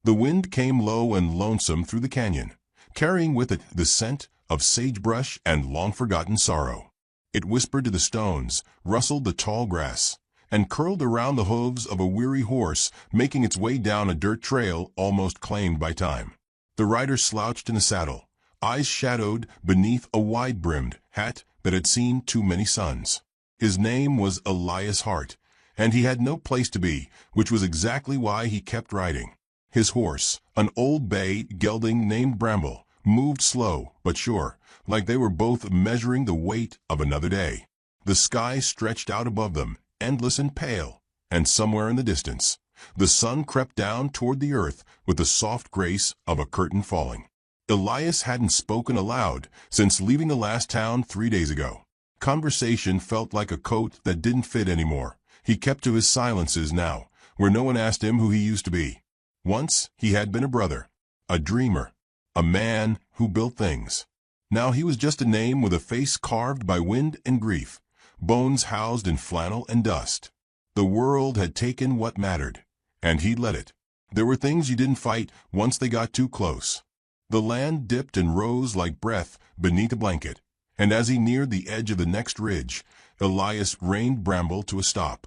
The wind came low and lonesome through the canyon, carrying with it the scent of sagebrush and long-forgotten sorrow. It whispered to the stones, rustled the tall grass, and curled around the hooves of a weary horse making its way down a dirt trail almost claimed by time. The rider slouched in the saddle, eyes shadowed beneath a wide-brimmed hat that had seen too many suns. His name was Elias Hart, and he had no place to be, which was exactly why he kept riding. His horse, an old bay gelding named Bramble, moved slow but sure, like they were both measuring the weight of another day. The sky stretched out above them, endless and pale, and somewhere in the distance, the sun crept down toward the earth with the soft grace of a curtain falling. Elias hadn't spoken aloud since leaving the last town 3 days ago. Conversation felt like a coat that didn't fit anymore. He kept to his silences now, where no one asked him who he used to be. Once he had been a brother, a dreamer, a man who built things. Now he was just a name with a face carved by wind and grief, bones housed in flannel and dust. The world had taken what mattered, and he'd let it. There were things you didn't fight once they got too close. The land dipped and rose like breath beneath a blanket, and as he neared the edge of the next ridge, Elias reined Bramble to a stop.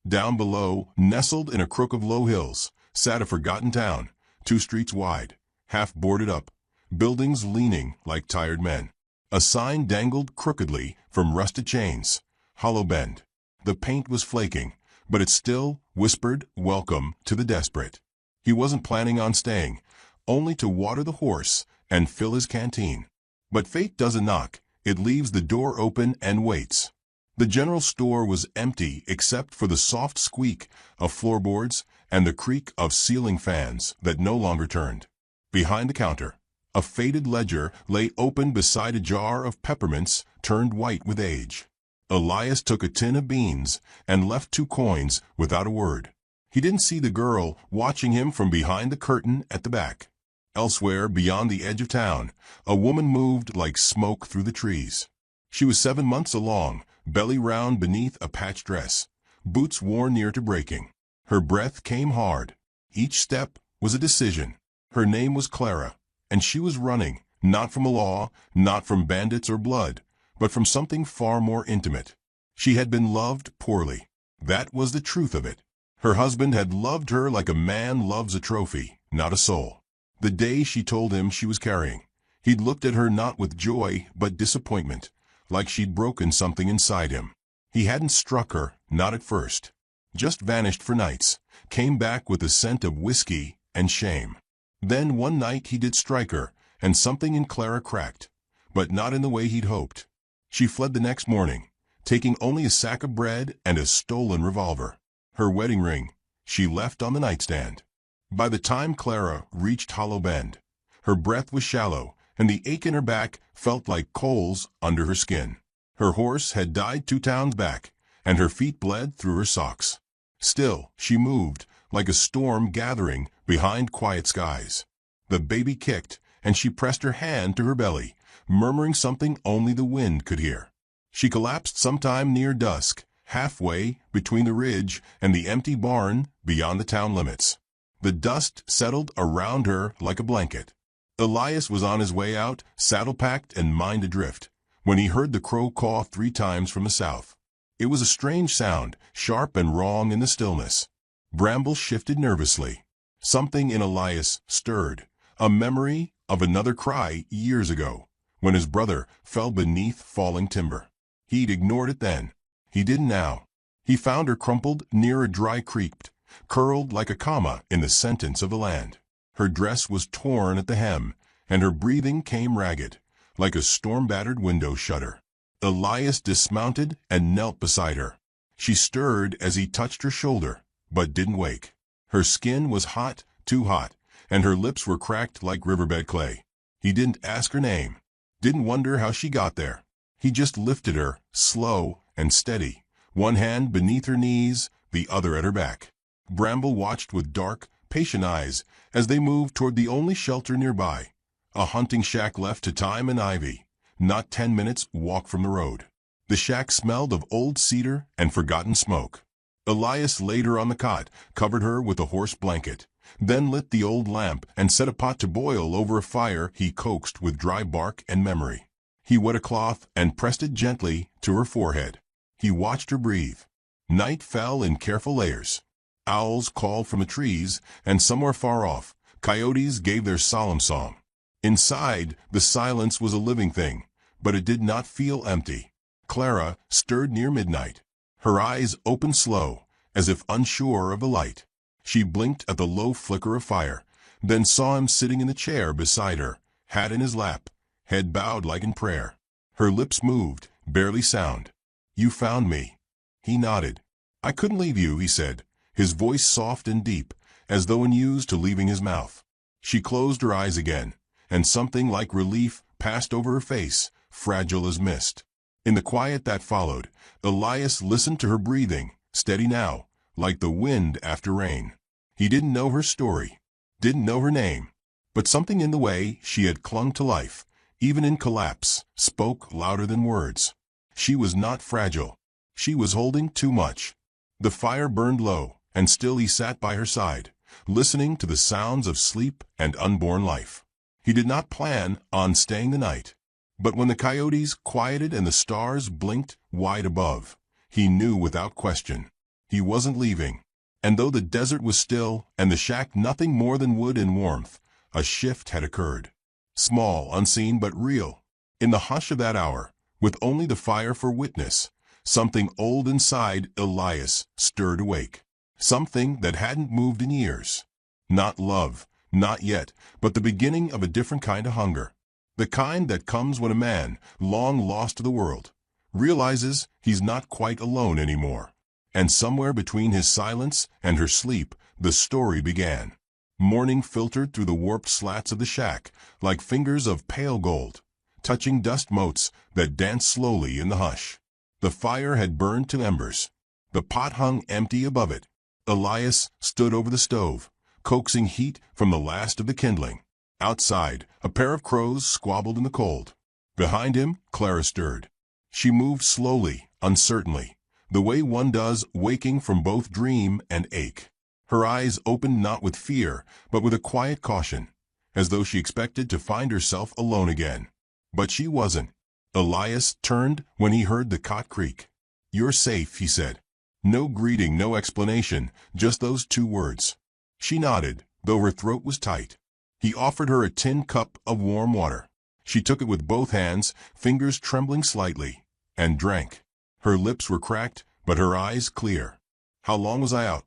Down below, nestled in a crook of low hills, sat a forgotten town, 2 streets wide, half boarded up, buildings leaning like tired men. A sign dangled crookedly from rusted chains, Hollow Bend. The paint was flaking, but it still whispered welcome to the desperate. He wasn't planning on staying, only to water the horse and fill his canteen. But fate doesn't knock, it leaves the door open and waits. The general store was empty except for the soft squeak of floorboards and the creak of ceiling fans that no longer turned. Behind the counter, a faded ledger lay open beside a jar of peppermints turned white with age. Elias took a tin of beans and left 2 coins without a word. He didn't see the girl watching him from behind the curtain at the back. Elsewhere, beyond the edge of town, a woman moved like smoke through the trees. She was 7 months along, belly round beneath a patched dress, boots worn near to breaking. Her breath came hard. Each step was a decision. Her name was Clara, and she was running, not from a law, not from bandits or blood, but from something far more intimate. She had been loved poorly. That was the truth of it. Her husband had loved her like a man loves a trophy, not a soul. The day she told him she was carrying, he'd looked at her not with joy but disappointment, like she'd broken something inside him. He hadn't struck her, not at first. Just vanished for nights, came back with the scent of whiskey and shame. Then one night he did strike her, and something in Clara cracked, but not in the way he'd hoped. She fled the next morning, taking only a sack of bread and a stolen revolver. Her wedding ring she left on the nightstand. By the time Clara reached Hollow Bend, her breath was shallow, and the ache in her back felt like coals under her skin. Her horse had died 2 towns back, and her feet bled through her socks. Still, she moved, like a storm gathering behind quiet skies. The baby kicked, and she pressed her hand to her belly, murmuring something only the wind could hear. She collapsed sometime near dusk, halfway between the ridge and the empty barn beyond the town limits. The dust settled around her like a blanket. Elias was on his way out, saddle-packed and mind adrift, when he heard the crow caw 3 times from the south. It was a strange sound, sharp and wrong in the stillness. Bramble shifted nervously. Something in Elias stirred, a memory of another cry years ago, when his brother fell beneath falling timber. He'd ignored it then. He didn't now. He found her crumpled near a dry creek, curled like a comma in the sentence of the land. Her dress was torn at the hem, and her breathing came ragged, like a storm-battered window shutter. Elias dismounted and knelt beside her. She stirred as he touched her shoulder, but didn't wake. Her skin was hot, too hot, and her lips were cracked like riverbed clay. He didn't ask her name, didn't wonder how she got there. He just lifted her, slow and steady, one hand beneath her knees, the other at her back. Bramble watched with dark, patient eyes as they moved toward the only shelter nearby, a hunting shack left to time and ivy, not 10 minutes' walk from the road. The shack smelled of old cedar and forgotten smoke. Elias laid her on the cot, covered her with a horse blanket, then lit the old lamp and set a pot to boil over a fire he coaxed with dry bark and memory. He wet a cloth and pressed it gently to her forehead. He watched her breathe. Night fell in careful layers. Owls called from the trees, and somewhere far off, coyotes gave their solemn song. Inside, the silence was a living thing, but it did not feel empty. Clara stirred near midnight. Her eyes opened slow, as if unsure of the light. She blinked at the low flicker of fire, then saw him sitting in the chair beside her, hat in his lap, head bowed like in prayer. Her lips moved, barely sound. "You found me." He nodded. "I couldn't leave you," he said, his voice soft and deep, as though unused to leaving his mouth. She closed her eyes again, and something like relief passed over her face, fragile as mist. In the quiet that followed, Elias listened to her breathing, steady now, like the wind after rain. He didn't know her story, didn't know her name, but something in the way she had clung to life, even in collapse, spoke louder than words. She was not fragile. She was holding too much. The fire burned low, and still he sat by her side, listening to the sounds of sleep and unborn life. He did not plan on staying the night, but when the coyotes quieted and the stars blinked wide above, he knew without question. He wasn't leaving. And though the desert was still and the shack nothing more than wood and warmth, a shift had occurred. Small, unseen, but real. In the hush of that hour, with only the fire for witness, something old inside Elias stirred awake. Something that hadn't moved in years. Not love, not yet, but the beginning of a different kind of hunger. The kind that comes when a man, long lost to the world, realizes he's not quite alone anymore. And somewhere between his silence and her sleep, the story began. Morning filtered through the warped slats of the shack, like fingers of pale gold, touching dust motes that danced slowly in the hush. The fire had burned to embers. The pot hung empty above it. Elias stood over the stove, coaxing heat from the last of the kindling. Outside, a pair of crows squabbled in the cold. Behind him, Clara stirred. She moved slowly, uncertainly, the way one does waking from both dream and ache. Her eyes opened not with fear, but with a quiet caution, as though she expected to find herself alone again. But she wasn't. Elias turned when he heard the cot creak. "You're safe," he said. No greeting, no explanation, just those two words. She nodded, though her throat was tight. He offered her a tin cup of warm water. She took it with both hands, fingers trembling slightly, and drank. Her lips were cracked, but her eyes clear. "How long was I out?"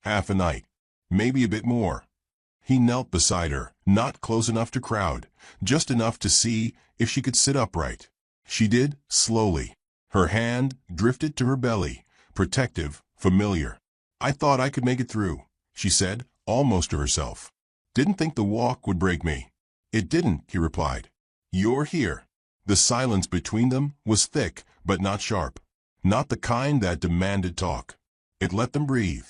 "Half a night. Maybe a bit more." He knelt beside her, not close enough to crowd, just enough to see if she could sit upright. She did, slowly. Her hand drifted to her belly, protective, familiar. "I thought I could make it through," she said, almost to herself. "Didn't think the walk would break me." "It didn't," he replied. "You're here." The silence between them was thick, but not sharp. Not the kind that demanded talk. It let them breathe.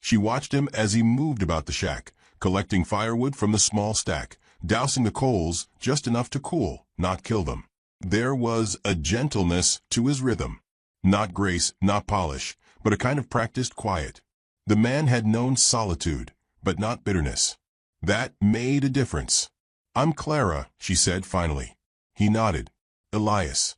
She watched him as he moved about the shack, collecting firewood from the small stack, dousing the coals just enough to cool, not kill them. There was a gentleness to his rhythm. Not grace, not polish, but a kind of practiced quiet. The man had known solitude, but not bitterness. That made a difference. "I'm Clara," she said finally. He nodded. "Elias."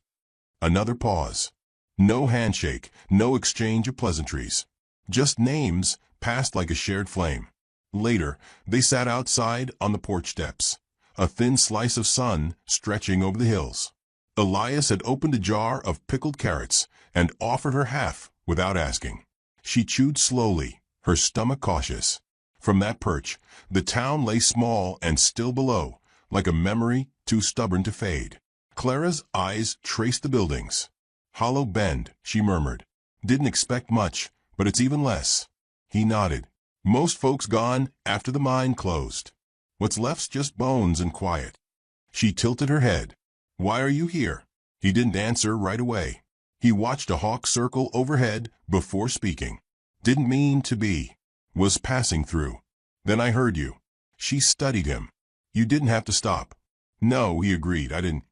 Another pause. No handshake, no exchange of pleasantries. Just names passed like a shared flame. Later, they sat outside on the porch steps, a thin slice of sun stretching over the hills. Elias had opened a jar of pickled carrots and offered her half without asking. She chewed slowly, her stomach cautious. From that perch, the town lay small and still below, like a memory too stubborn to fade. Clara's eyes traced the buildings. "Hollow Bend," she murmured. "Didn't expect much, but it's even less." He nodded. "Most folks gone after the mine closed. What's left's just bones and quiet." She tilted her head. "Why are you here?" He didn't answer right away. He watched a hawk circle overhead before speaking. "Didn't mean to be. Was passing through. Then I heard you." She studied him. "You didn't have to stop." "No," he agreed, "I didn't."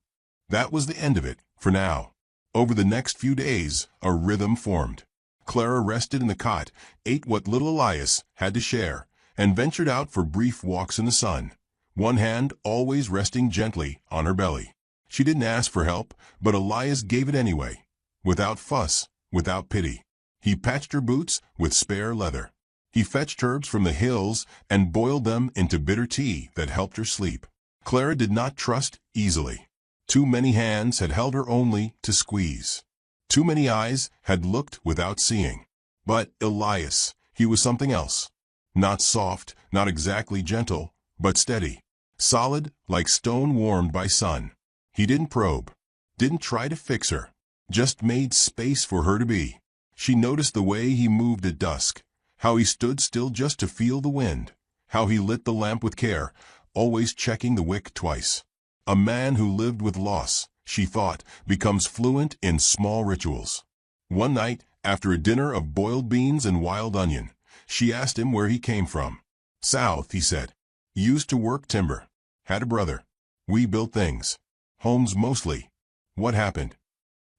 That was the end of it, for now. Over the next few days, a rhythm formed. Clara rested in the cot, ate what little Elias had to share, and ventured out for brief walks in the sun, one hand always resting gently on her belly. She didn't ask for help, but Elias gave it anyway, without fuss, without pity. He patched her boots with spare leather. He fetched herbs from the hills and boiled them into bitter tea that helped her sleep. Clara did not trust easily. Too many hands had held her only to squeeze. Too many eyes had looked without seeing. But Elias, he was something else. Not soft, not exactly gentle, but steady. Solid, like stone warmed by sun. He didn't probe, didn't try to fix her, just made space for her to be. She noticed the way he moved at dusk, how he stood still just to feel the wind, how he lit the lamp with care, always checking the wick twice. A man who lived with loss, she thought, becomes fluent in small rituals. One night, after a dinner of boiled beans and wild onion, she asked him where he came from. South, he said. Used to work timber. Had a brother. We built things. Homes mostly. What happened?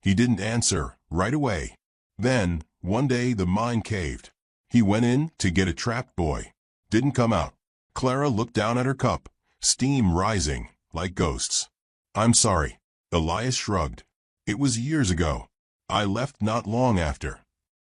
He didn't answer right away. Then, one day the mine caved. He went in to get a trapped boy. Didn't come out. Clara looked down at her cup, steam rising, like ghosts. I'm sorry. Elias shrugged. It was years ago. I left not long after.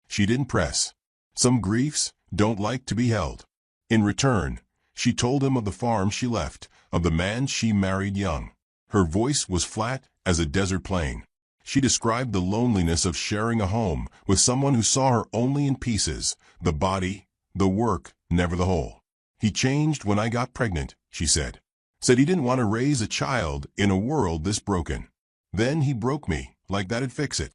She didn't press. Some griefs don't like to be held. In return, she told him of the farm she left, of the man she married young. Her voice was flat as a desert plain. She described the loneliness of sharing a home with someone who saw her only in pieces, the body, the work, never the whole. He changed when I got pregnant, she said. Said he didn't want to raise a child in a world this broken. Then he broke me, like that'd fix it.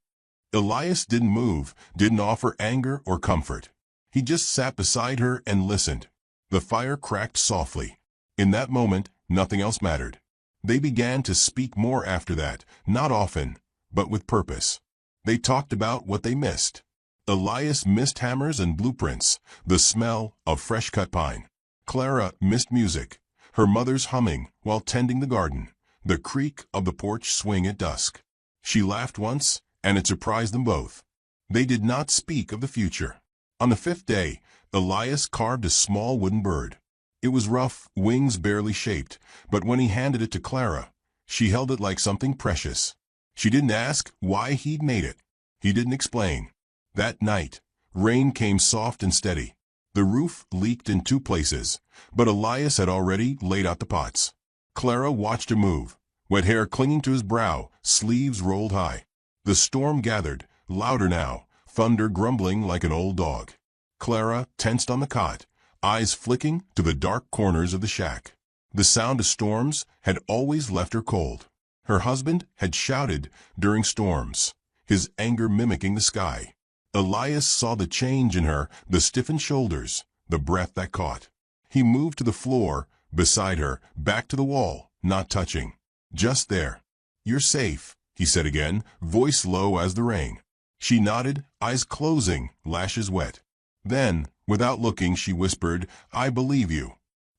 Elias didn't move, didn't offer anger or comfort. He just sat beside her and listened. The fire cracked softly. In that moment, nothing else mattered. They began to speak more after that, not often, but with purpose. They talked about what they missed. Elias missed hammers and blueprints, the smell of fresh-cut pine. Clara missed music, her mother's humming while tending the garden, the creak of the porch swing at dusk. She laughed once, and it surprised them both. They did not speak of the future. On the fifth day, Elias carved a small wooden bird. It was rough, wings barely shaped, but when he handed it to Clara, she held it like something precious. She didn't ask why he'd made it. He didn't explain. That night, rain came soft and steady. The roof leaked in 2 places, but Elias had already laid out the pots. Clara watched him move, wet hair clinging to his brow, sleeves rolled high. The storm gathered, louder now, thunder grumbling like an old dog. Clara tensed on the cot, eyes flicking to the dark corners of the shack. The sound of storms had always left her cold. Her husband had shouted during storms, his anger mimicking the sky. Elias saw the change in her, the stiffened shoulders, the breath that caught. He moved to the floor, beside her, back to the wall, not touching. Just there. You're safe, he said again, voice low as the rain. She nodded, eyes closing, lashes wet. Then, without looking, she whispered, I believe you.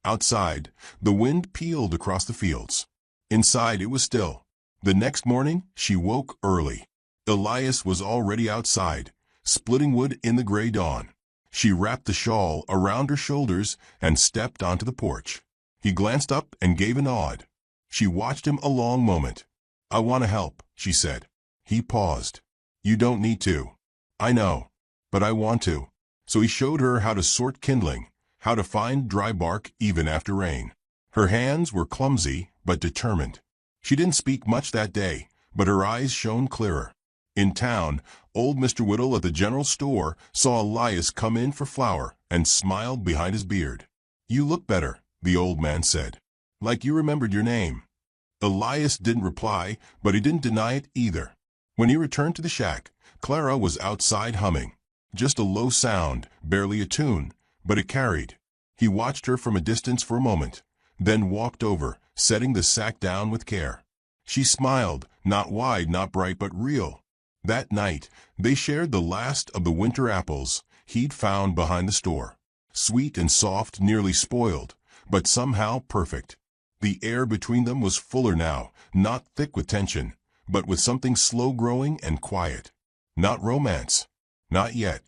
Outside, the wind pealed across the fields. Inside, it was still. The next morning, she woke early. Elias was already outside, splitting wood in the gray dawn. She wrapped the shawl around her shoulders and stepped onto the porch. He glanced up and gave a nod. She watched him a long moment. I want to help, she said. He paused. You don't need to. I know. But I want to. So he showed her how to sort kindling, how to find dry bark even after rain. Her hands were clumsy but determined. She didn't speak much that day, but her eyes shone clearer. In town, old Mr. Whittle at the general store saw Elias come in for flour and smiled behind his beard. You look better, the old man said. Like you remembered your name. Elias didn't reply, but he didn't deny it either. When he returned to the shack, Clara was outside humming. Just a low sound, barely a tune, but it carried. He watched her from a distance for a moment, then walked over, setting the sack down with care. She smiled, not wide, not bright, but real. That night, they shared the last of the winter apples he'd found behind the store. Sweet and soft, nearly spoiled, but somehow perfect. The air between them was fuller now, not thick with tension, but with something slow-growing and quiet. Not romance. Not yet.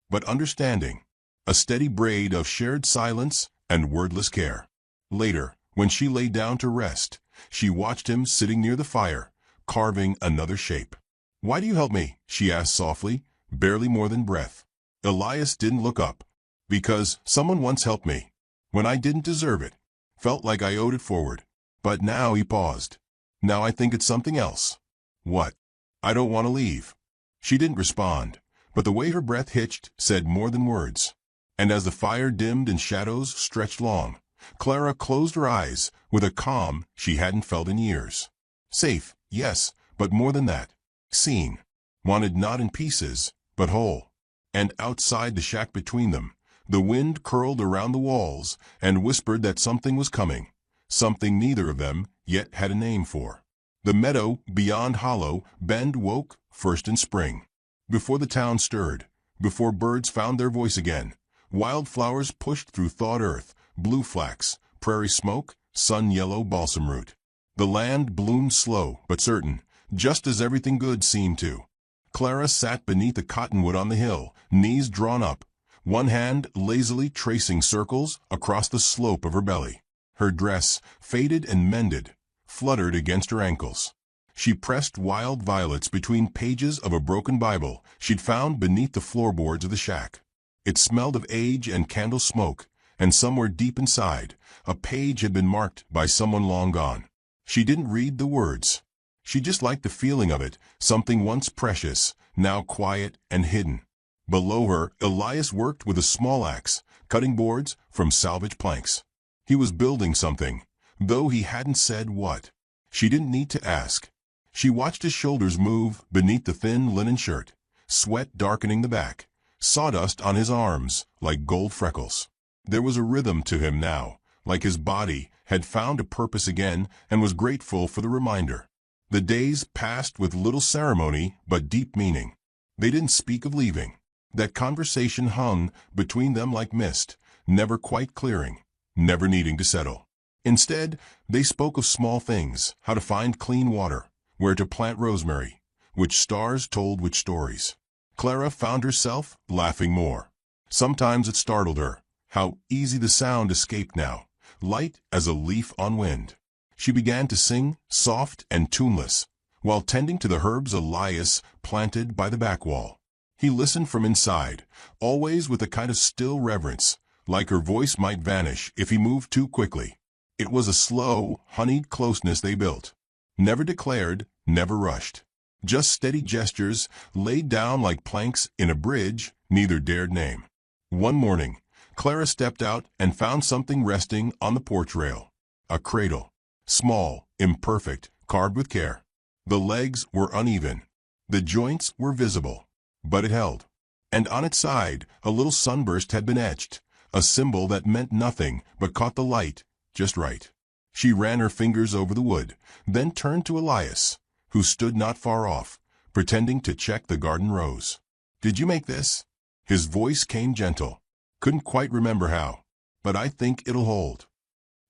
But understanding. A steady braid of shared silence and wordless care. Later, when she lay down to rest, she watched him sitting near the fire, carving another shape. "Why do you help me?" she asked softly, barely more than breath. Elias didn't look up. "Because someone once helped me. When I didn't deserve it. Felt like I owed it forward. But now," he paused. "Now I think it's something else." "What?" "I don't want to leave." She didn't respond, but the way her breath hitched said more than words. And as the fire dimmed and shadows stretched long, Clara closed her eyes with a calm she hadn't felt in years. Safe, yes, but more than that. Seen. Wanted not in pieces, but whole. And outside the shack between them, the wind curled around the walls and whispered that something was coming, something neither of them yet had a name for. The meadow beyond Hollow Bend woke first in spring. Before the town stirred, before birds found their voice again, wildflowers pushed through thawed earth, blue flax, prairie smoke, sun-yellow balsam root. The land bloomed slow but certain, just as everything good seemed to. Clara sat beneath a cottonwood on the hill, knees drawn up, one hand lazily tracing circles across the slope of her belly. Her dress, faded and mended, fluttered against her ankles. She pressed wild violets between pages of a broken Bible she'd found beneath the floorboards of the shack. It smelled of age and candle smoke, and somewhere deep inside, a page had been marked by someone long gone. She didn't read the words. She just liked the feeling of it, something once precious, now quiet and hidden. Below her, Elias worked with a small axe, cutting boards from salvage planks. He was building something, though he hadn't said what. She didn't need to ask. She watched his shoulders move beneath the thin linen shirt, sweat darkening the back, sawdust on his arms like gold freckles. There was a rhythm to him now, like his body had found a purpose again and was grateful for the reminder. The days passed with little ceremony but deep meaning. They didn't speak of leaving. That conversation hung between them like mist, never quite clearing, never needing to settle. Instead, they spoke of small things, how to find clean water, where to plant rosemary, which stars told which stories. Clara found herself laughing more. Sometimes it startled her, how easy the sound escaped now, light as a leaf on wind. She began to sing, soft and tuneless, while tending to the herbs Elias planted by the back wall. He listened from inside, always with a kind of still reverence, like her voice might vanish if he moved too quickly. It was a slow, honeyed closeness they built. Never declared, never rushed. Just steady gestures laid down like planks in a bridge neither dared name. One morning, Clara stepped out and found something resting on the porch rail. A cradle. Small, imperfect, carved with care. The legs were uneven. The joints were visible. But it held. And on its side, a little sunburst had been etched, a symbol that meant nothing but caught the light just right. She ran her fingers over the wood, then turned to Elias, who stood not far off, pretending to check the garden rows. "Did you make this?" His voice came gentle. "Couldn't quite remember how, but I think it'll hold."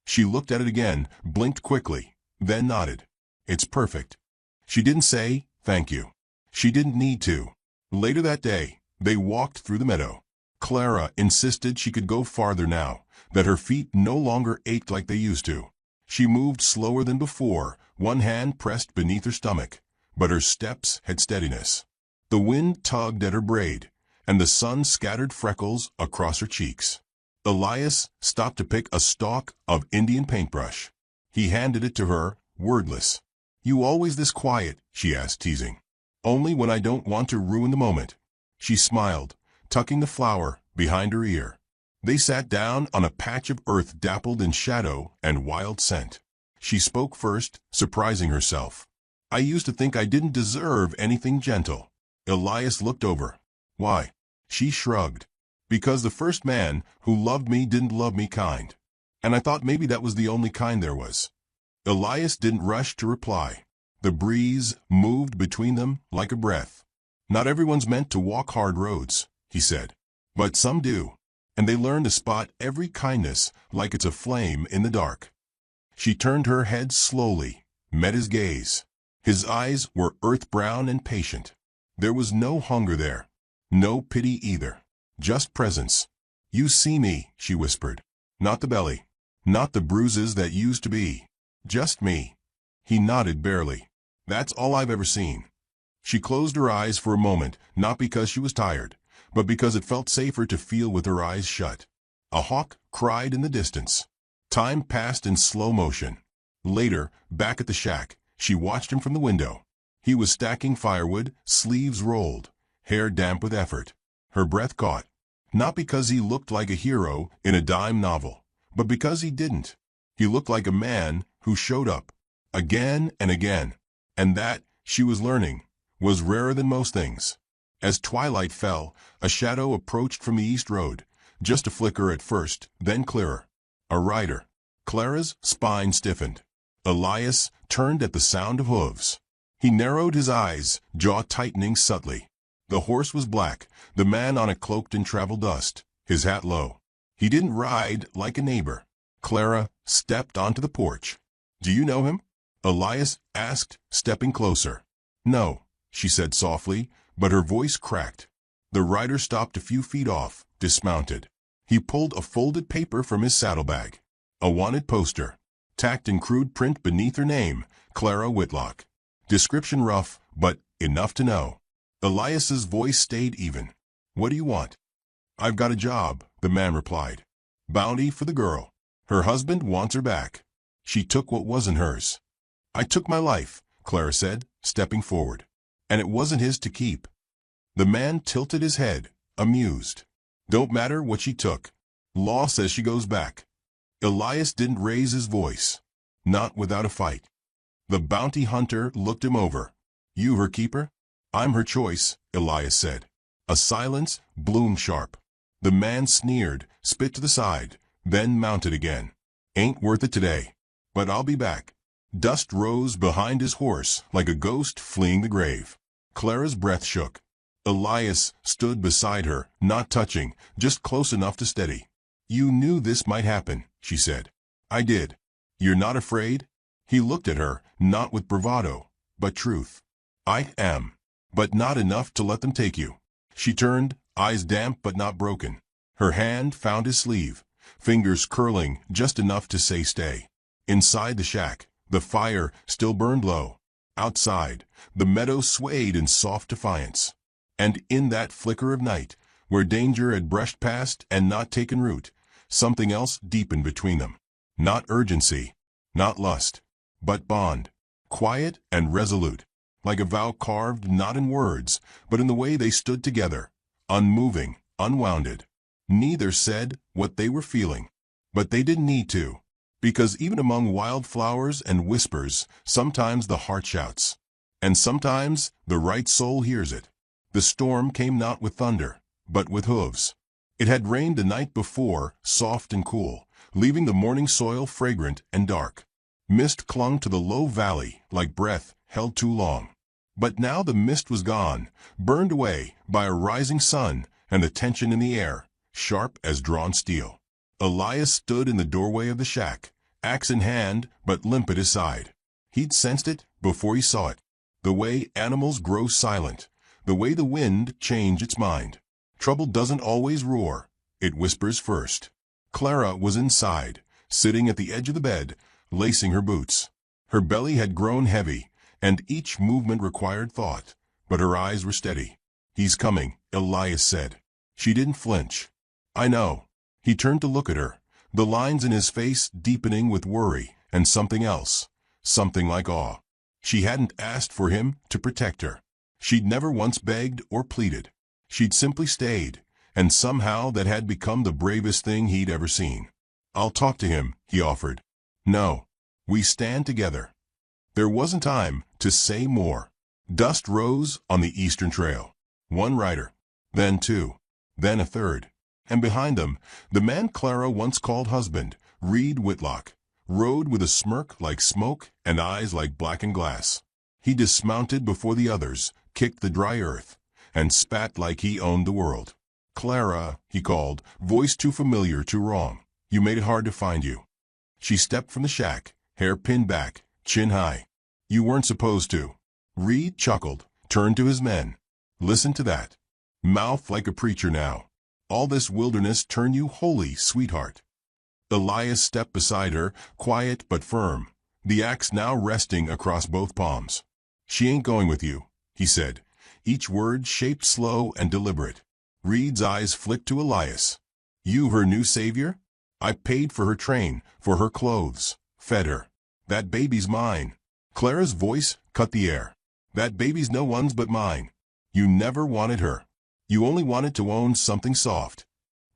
She looked at it again, blinked quickly, then nodded. "It's perfect." She didn't say, "Thank you." She didn't need to. Later that day, they walked through the meadow. Clara insisted she could go farther now, that her feet no longer ached like they used to. She moved slower than before, one hand pressed beneath her stomach, but her steps had steadiness. The wind tugged at her braid, and the sun scattered freckles across her cheeks. Elias stopped to pick a stalk of Indian paintbrush. He handed it to her, wordless. "You always this quiet?" she asked, teasing. "Only when I don't want to ruin the moment." She smiled, tucking the flower behind her ear. They sat down on a patch of earth dappled in shadow and wild scent. She spoke first, surprising herself. "I used to think I didn't deserve anything gentle." Elias looked over. "Why?" She shrugged. "Because the first man who loved me didn't love me kind. And I thought maybe that was the only kind there was." Elias didn't rush to reply. The breeze moved between them like a breath. "Not everyone's meant to walk hard roads," he said. "But some do. And they learn to spot every kindness like it's a flame in the dark." She turned her head slowly, met his gaze. His eyes were earth-brown and patient. There was no hunger there. No pity either. Just presence. "You see me," she whispered. Not the belly. Not the bruises that used to be. Just me. He nodded barely. That's all I've ever seen. She closed her eyes for a moment, not because she was tired, but because it felt safer to feel with her eyes shut. A hawk cried in the distance. Time passed in slow motion. Later, back at the shack, she watched him from the window. He was stacking firewood, sleeves rolled, hair damp with effort. Her breath caught. Not because he looked like a hero in a dime novel, but because he didn't. He looked like a man who showed up, again and again. And that, she was learning, was rarer than most things. As twilight fell, a shadow approached from the east road, just a flicker at first, then clearer. A rider. Clara's spine stiffened. Elias turned at the sound of hooves. He narrowed his eyes, jaw tightening subtly. The horse was black, the man on it cloaked in travel dust, his hat low. He didn't ride like a neighbor. Clara stepped onto the porch. "Do you know him?" Elias asked, stepping closer. "No," she said softly, but her voice cracked. The rider stopped a few feet off, dismounted. He pulled a folded paper from his saddlebag. A wanted poster, tacked in crude print beneath her name, Clara Whitlock. Description rough, but enough to know. Elias's voice stayed even. "What do you want?" "I've got a job," the man replied. "Bounty for the girl. Her husband wants her back." She took what wasn't hers. "I took my life," Clara said, stepping forward. "And it wasn't his to keep." The man tilted his head, amused. "Don't matter what she took. Law says she goes back." Elias didn't raise his voice. Not without a fight. The bounty hunter looked him over. "You her keeper?" "I'm her choice," Elias said. A silence bloomed sharp. The man sneered, spit to the side, then mounted again. "Ain't worth it today. But I'll be back." Dust rose behind his horse like a ghost fleeing the grave. Clara's breath shook. Elias stood beside her, not touching, just close enough to steady. "You knew this might happen," she said. "I did." "You're not afraid?" He looked at her, not with bravado, but truth. "I am. But not enough to let them take you." She turned, eyes damp but not broken. Her hand found his sleeve, fingers curling just enough to say stay. Inside the shack, the fire still burned low. Outside, the meadow swayed in soft defiance. And in that flicker of night, where danger had brushed past and not taken root, something else deepened between them. Not urgency, not lust, but bond. Quiet and resolute. Like a vow carved not in words, but in the way they stood together, unmoving, unwounded. Neither said what they were feeling, but they didn't need to, because even among wildflowers and whispers, sometimes the heart shouts, and sometimes the right soul hears it. The storm came not with thunder, but with hooves. It had rained the night before, soft and cool, leaving the morning soil fragrant and dark. Mist clung to the low valley like breath held too long. But now the mist was gone, burned away by a rising sun and the tension in the air, sharp as drawn steel. Elias stood in the doorway of the shack, axe in hand but limp at his side. He'd sensed it before he saw it. The way animals grow silent, the way the wind changed its mind. Trouble doesn't always roar, it whispers first. Clara was inside, sitting at the edge of the bed, lacing her boots. Her belly had grown heavy, and each movement required thought, but her eyes were steady. "He's coming," Elias said. She didn't flinch. "I know." He turned to look at her, the lines in his face deepening with worry and something else, something like awe. She hadn't asked for him to protect her. She'd never once begged or pleaded. She'd simply stayed, and somehow that had become the bravest thing he'd ever seen. "I'll talk to him," he offered. "No. We stand together." There wasn't time to say more. Dust rose on the eastern trail. One rider, then two, then a third. And behind them, the man Clara once called husband, Reed Whitlock, rode with a smirk like smoke and eyes like blackened glass. He dismounted before the others, kicked the dry earth, and spat like he owned the world. "Clara," he called, voice too familiar, too wrong. "You made it hard to find you." She stepped from the shack, hair pinned back, chin high. "You weren't supposed to." Reed chuckled, turned to his men. "Listen to that. Mouth like a preacher now. All this wilderness turn you holy, sweetheart." Elias stepped beside her, quiet but firm, the axe now resting across both palms. "She ain't going with you," he said, each word shaped slow and deliberate. Reed's eyes flicked to Elias. "You her new savior? I paid for her train, for her clothes, fed her. That baby's mine." Clara's voice cut the air. "That baby's no one's but mine. You never wanted her. You only wanted to own something soft."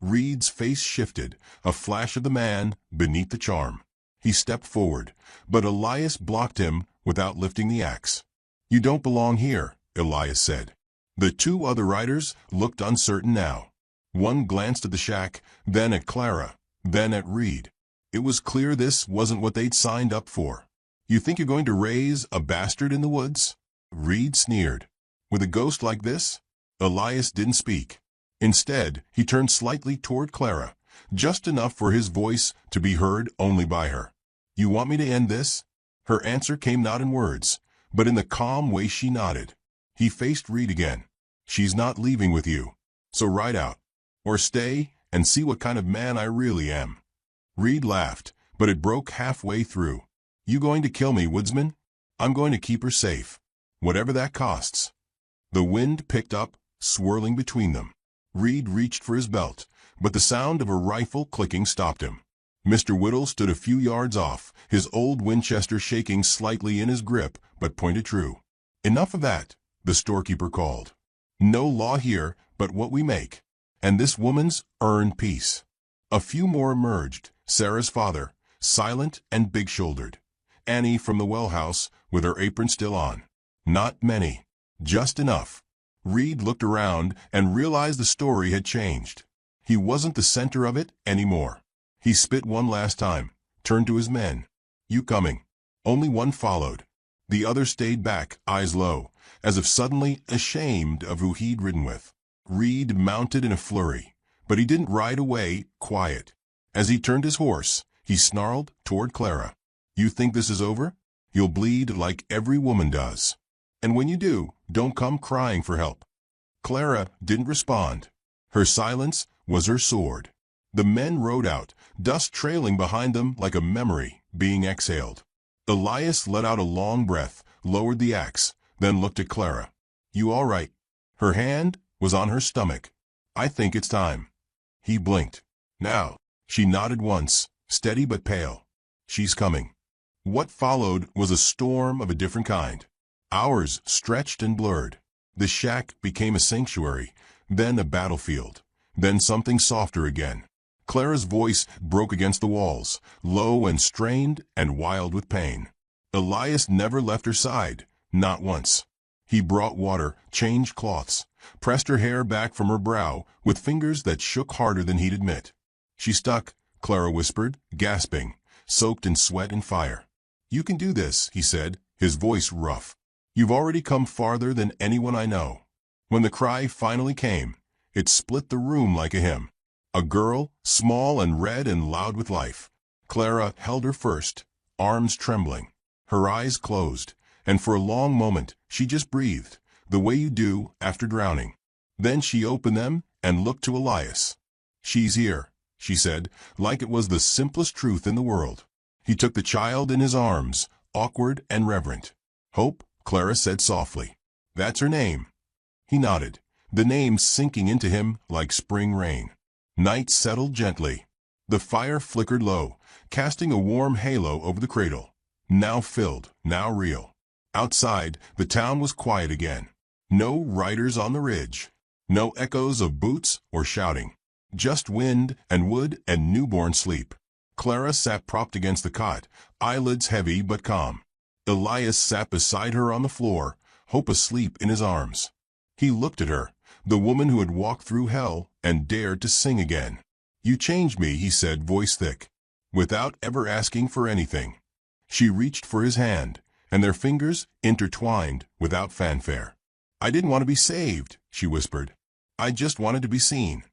Reed's face shifted, a flash of the man beneath the charm. He stepped forward, but Elias blocked him without lifting the axe. "You don't belong here," Elias said. The two other riders looked uncertain now. One glanced at the shack, then at Clara, then at Reed. It was clear this wasn't what they'd signed up for. "You think you're going to raise a bastard in the woods?" Reed sneered. "With a ghost like this?" Elias didn't speak. Instead, he turned slightly toward Clara, just enough for his voice to be heard only by her. "You want me to end this?" Her answer came not in words, but in the calm way she nodded. He faced Reed again. "She's not leaving with you. So ride out. Or stay and see what kind of man I really am." Reed laughed, but it broke halfway through. "You going to kill me, woodsman? I'm going to keep her safe. Whatever that costs." The wind picked up, swirling between them. Reed reached for his belt, but the sound of a rifle clicking stopped him. Mr. Whittle stood a few yards off, his old Winchester shaking slightly in his grip, but pointed true. "Enough of that," the storekeeper called. "No law here but what we make. And this woman's earned peace." A few more emerged, Sarah's father, silent and big-shouldered. Annie from the well house, with her apron still on. Not many. Just enough. Reed looked around and realized the story had changed. He wasn't the center of it anymore. He spit one last time, turned to his men. "You coming?" Only one followed. The other stayed back, eyes low, as if suddenly ashamed of who he'd ridden with. Reed mounted in a flurry, but he didn't ride away quiet. As he turned his horse, he snarled toward Clara. "You think this is over? You'll bleed like every woman does. And when you do, don't come crying for help." Clara didn't respond. Her silence was her sword. The men rode out, dust trailing behind them like a memory being exhaled. Elias let out a long breath, lowered the axe, then looked at Clara. "You all right?" Her hand was on her stomach. "I think it's time." He blinked. "Now." She nodded once, steady but pale. "She's coming." What followed was a storm of a different kind. Hours stretched and blurred. The shack became a sanctuary, then a battlefield, then something softer again. Clara's voice broke against the walls, low and strained and wild with pain. Elias never left her side, not once. He brought water, changed cloths, pressed her hair back from her brow with fingers that shook harder than he'd admit. "She stuck," Clara whispered, gasping, soaked in sweat and fire. "You can do this," he said, his voice rough. "You've already come farther than anyone I know." When the cry finally came, it split the room like a hymn. A girl, small and red and loud with life. Clara held her first, arms trembling. Her eyes closed, and for a long moment she just breathed, the way you do after drowning. Then she opened them and looked to Elias. "She's here," she said, like it was the simplest truth in the world. He took the child in his arms, awkward and reverent. "Hope," Clara said softly. "That's her name." He nodded, the name sinking into him like spring rain. Night settled gently. The fire flickered low, casting a warm halo over the cradle. Now filled, now real. Outside, the town was quiet again. No riders on the ridge. No echoes of boots or shouting. Just wind and wood and newborn sleep. Clara sat propped against the cot, eyelids heavy but calm. Elias sat beside her on the floor, Hope asleep in his arms. He looked at her, the woman who had walked through hell and dared to sing again. "You changed me," he said, voice thick, without ever asking for anything. She reached for his hand, and their fingers intertwined without fanfare. "I didn't want to be saved," she whispered. "I just wanted to be seen."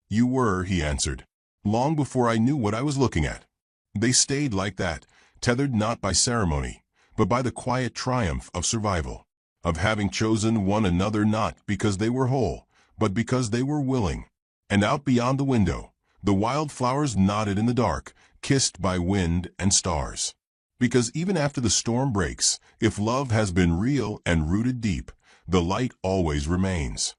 "You were," he answered, "long before I knew what I was looking at." They stayed like that, tethered not by ceremony, but by the quiet triumph of survival, of having chosen one another not because they were whole, but because they were willing. And out beyond the window, the wildflowers nodded in the dark, kissed by wind and stars. Because even after the storm breaks, if love has been real and rooted deep, the light always remains.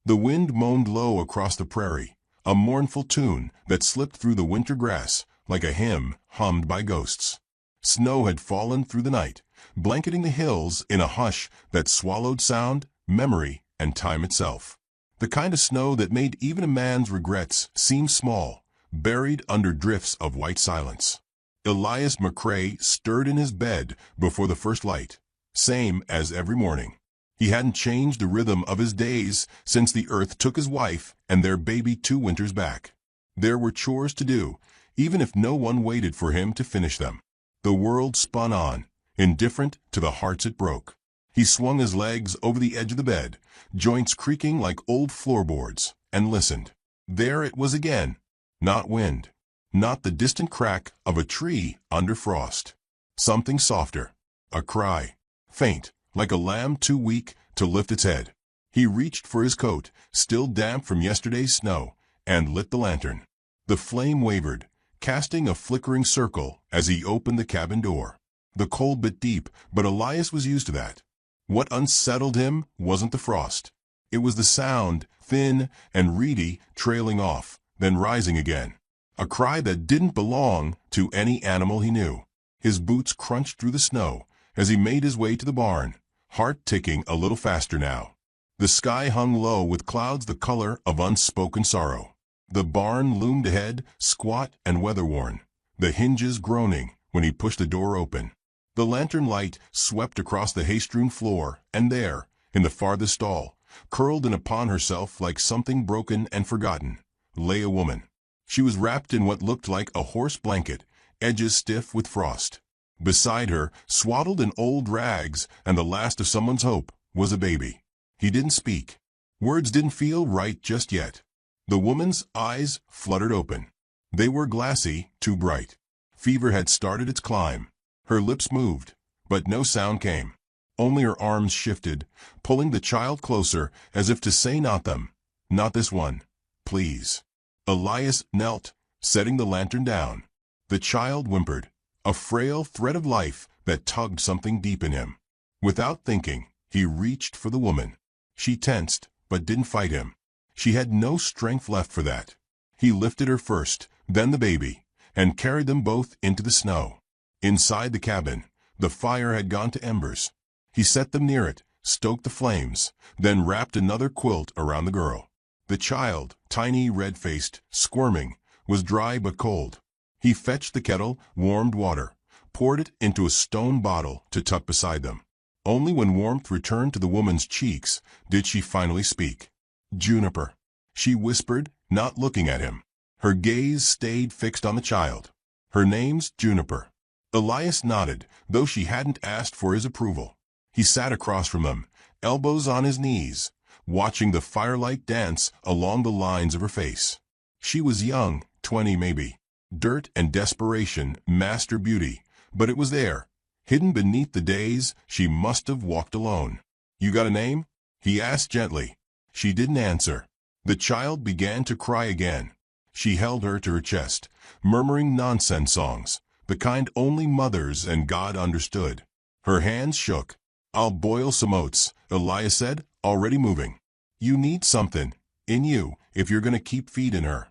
The wind moaned low across the prairie, a mournful tune that slipped through the winter grass like a hymn hummed by ghosts. Snow had fallen through the night, blanketing the hills in a hush that swallowed sound, memory, and time itself. The kind of snow that made even a man's regrets seem small, buried under drifts of white silence. Elias McCrae stirred in his bed before the first light, same as every morning. He hadn't changed the rhythm of his days since the earth took his wife and their baby 2 winters back. There were chores to do, even if no one waited for him to finish them. The world spun on, indifferent to the hearts it broke. He swung his legs over the edge of the bed, joints creaking like old floorboards, and listened. There it was again. Not wind. Not the distant crack of a tree under frost. Something softer. A cry. Faint, like a lamb too weak to lift its head. He reached for his coat, still damp from yesterday's snow, and lit the lantern. The flame wavered, casting a flickering circle as he opened the cabin door. The cold bit deep, but Elias was used to that. What unsettled him wasn't the frost. It was the sound, thin and reedy, trailing off, then rising again. A cry that didn't belong to any animal he knew. His boots crunched through the snow as he made his way to the barn, heart ticking a little faster now. The sky hung low with clouds the color of unspoken sorrow. The barn loomed ahead, squat and weather-worn, the hinges groaning when he pushed the door open. The lantern light swept across the hay-strewn floor, and there, in the farthest stall, curled in upon herself like something broken and forgotten, lay a woman. She was wrapped in what looked like a horse blanket, edges stiff with frost. Beside her, swaddled in old rags and the last of someone's hope, was a baby. He didn't speak. Words didn't feel right just yet. The woman's eyes fluttered open. They were glassy, too bright. Fever had started its climb. Her lips moved, but no sound came. Only her arms shifted, pulling the child closer as if to say not them, not this one, please. Elias knelt, setting the lantern down. The child whimpered, a frail thread of life that tugged something deep in him. Without thinking, he reached for the woman. She tensed, but didn't fight him. She had no strength left for that. He lifted her first, then the baby, and carried them both into the snow. Inside the cabin, the fire had gone to embers. He set them near it, stoked the flames, then wrapped another quilt around the girl. The child, tiny, red-faced, squirming, was dry but cold. He fetched the kettle, warmed water, poured it into a stone bottle to tuck beside them. Only when warmth returned to the woman's cheeks did she finally speak. Juniper, she whispered, not looking at him. Her gaze stayed fixed on the child. Her name's Juniper. Elias nodded, though she hadn't asked for his approval. He sat across from them, elbows on his knees, watching the firelight dance along the lines of her face. She was young, 20 maybe. Dirt and desperation masked her beauty, but it was there, hidden beneath the days she must have walked alone. You got a name? He asked gently. She didn't answer. The child began to cry again. She held her to her chest, murmuring nonsense songs, the kind only mothers and God understood. Her hands shook. I'll boil some oats, Elias said, already moving. You need something, in you, if you're going to keep feeding her.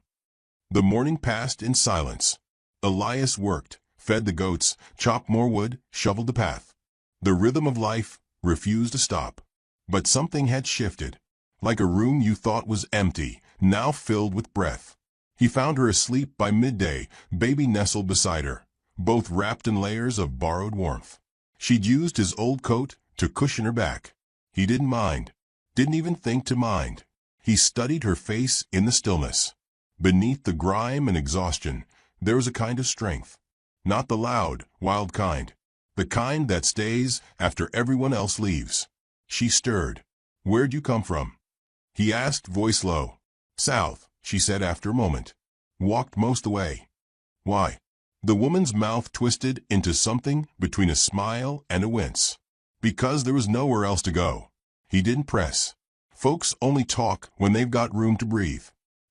The morning passed in silence. Elias worked, fed the goats, chopped more wood, shoveled the path. The rhythm of life refused to stop. But something had shifted. Like a room you thought was empty, now filled with breath. He found her asleep by midday, baby nestled beside her, both wrapped in layers of borrowed warmth. She'd used his old coat to cushion her back. He didn't mind. Didn't even think to mind. He studied her face in the stillness. Beneath the grime and exhaustion, there was a kind of strength. Not the loud, wild kind. The kind that stays after everyone else leaves. She stirred. Where'd you come from? He asked, voice low. South, she said after a moment. Walked most the way. Why? The woman's mouth twisted into something between a smile and a wince. Because there was nowhere else to go. He didn't press. Folks only talk when they've got room to breathe.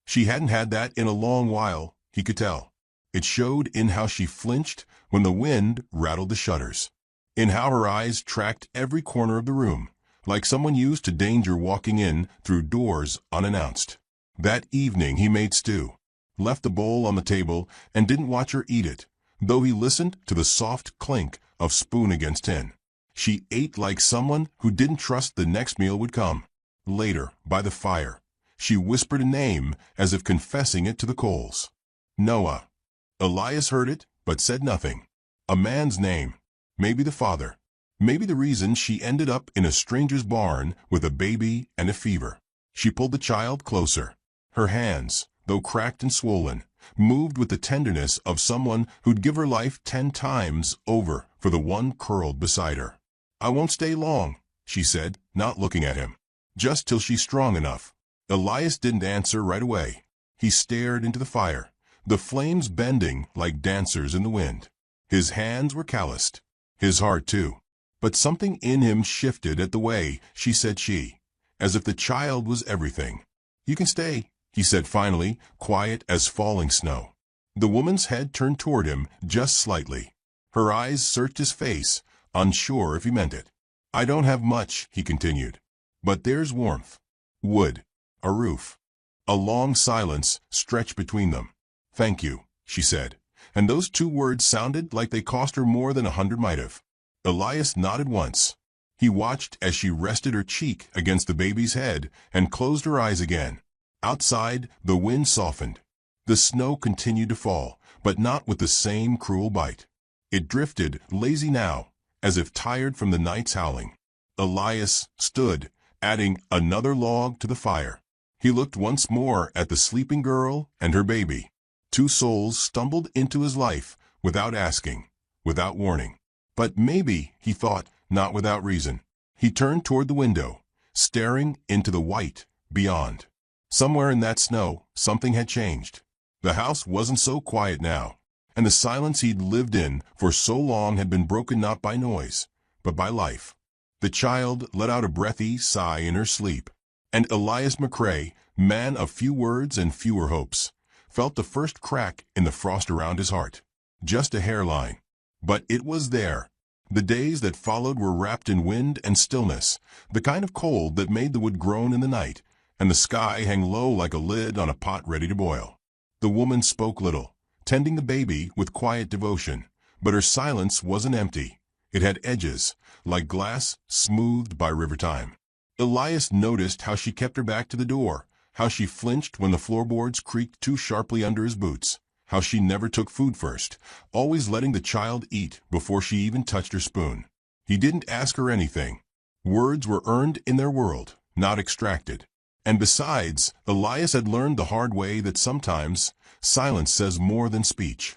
She hadn't had that in a long while, he could tell. It showed in how she flinched when the wind rattled the shutters, in how her eyes tracked every corner of the room, like someone used to danger walking in through doors unannounced. That evening he made stew, left the bowl on the table, and didn't watch her eat it, though he listened to the soft clink of spoon against tin. She ate like someone who didn't trust the next meal would come. Later, by the fire, she whispered a name as if confessing it to the coals. Noah. Elias heard it, but said nothing. A man's name. Maybe the father. Maybe the reason she ended up in a stranger's barn with a baby and a fever. She pulled the child closer. Her hands, though cracked and swollen, moved with the tenderness of someone who'd give her life 10 times over for the one curled beside her. I won't stay long, she said, not looking at him. Just till she's strong enough. Elias didn't answer right away. He stared into the fire, the flames bending like dancers in the wind. His hands were calloused. His heart too. But something in him shifted at the way she said she, as if the child was everything. You can stay, he said finally, quiet as falling snow. The woman's head turned toward him just slightly. Her eyes searched his face, unsure if he meant it. I don't have much, he continued. But there's warmth. Wood. A roof. A long silence stretched between them. Thank you, she said, and those 2 words sounded like they cost her more than 100 might have. Elias nodded once. He watched as she rested her cheek against the baby's head and closed her eyes again. Outside, the wind softened. The snow continued to fall, but not with the same cruel bite. It drifted, lazy now, as if tired from the night's howling. Elias stood, adding another log to the fire. He looked once more at the sleeping girl and her baby. 2 souls stumbled into his life without asking, without warning. But maybe, he thought, not without reason. He turned toward the window, staring into the white beyond. Somewhere in that snow, something had changed. The house wasn't so quiet now, and the silence he'd lived in for so long had been broken not by noise, but by life. The child let out a breathy sigh in her sleep, and Elias McCrae, man of few words and fewer hopes, felt the first crack in the frost around his heart. Just a hairline. But it was there. The days that followed were wrapped in wind and stillness, the kind of cold that made the wood groan in the night, and the sky hang low like a lid on a pot ready to boil. The woman spoke little, tending the baby with quiet devotion, but her silence wasn't empty. It had edges, like glass smoothed by river time. Elias noticed how she kept her back to the door, how she flinched when the floorboards creaked too sharply under his boots, how she never took food first, always letting the child eat before she even touched her spoon. He didn't ask her anything. Words were earned in their world, not extracted. And besides, Elias had learned the hard way that sometimes silence says more than speech.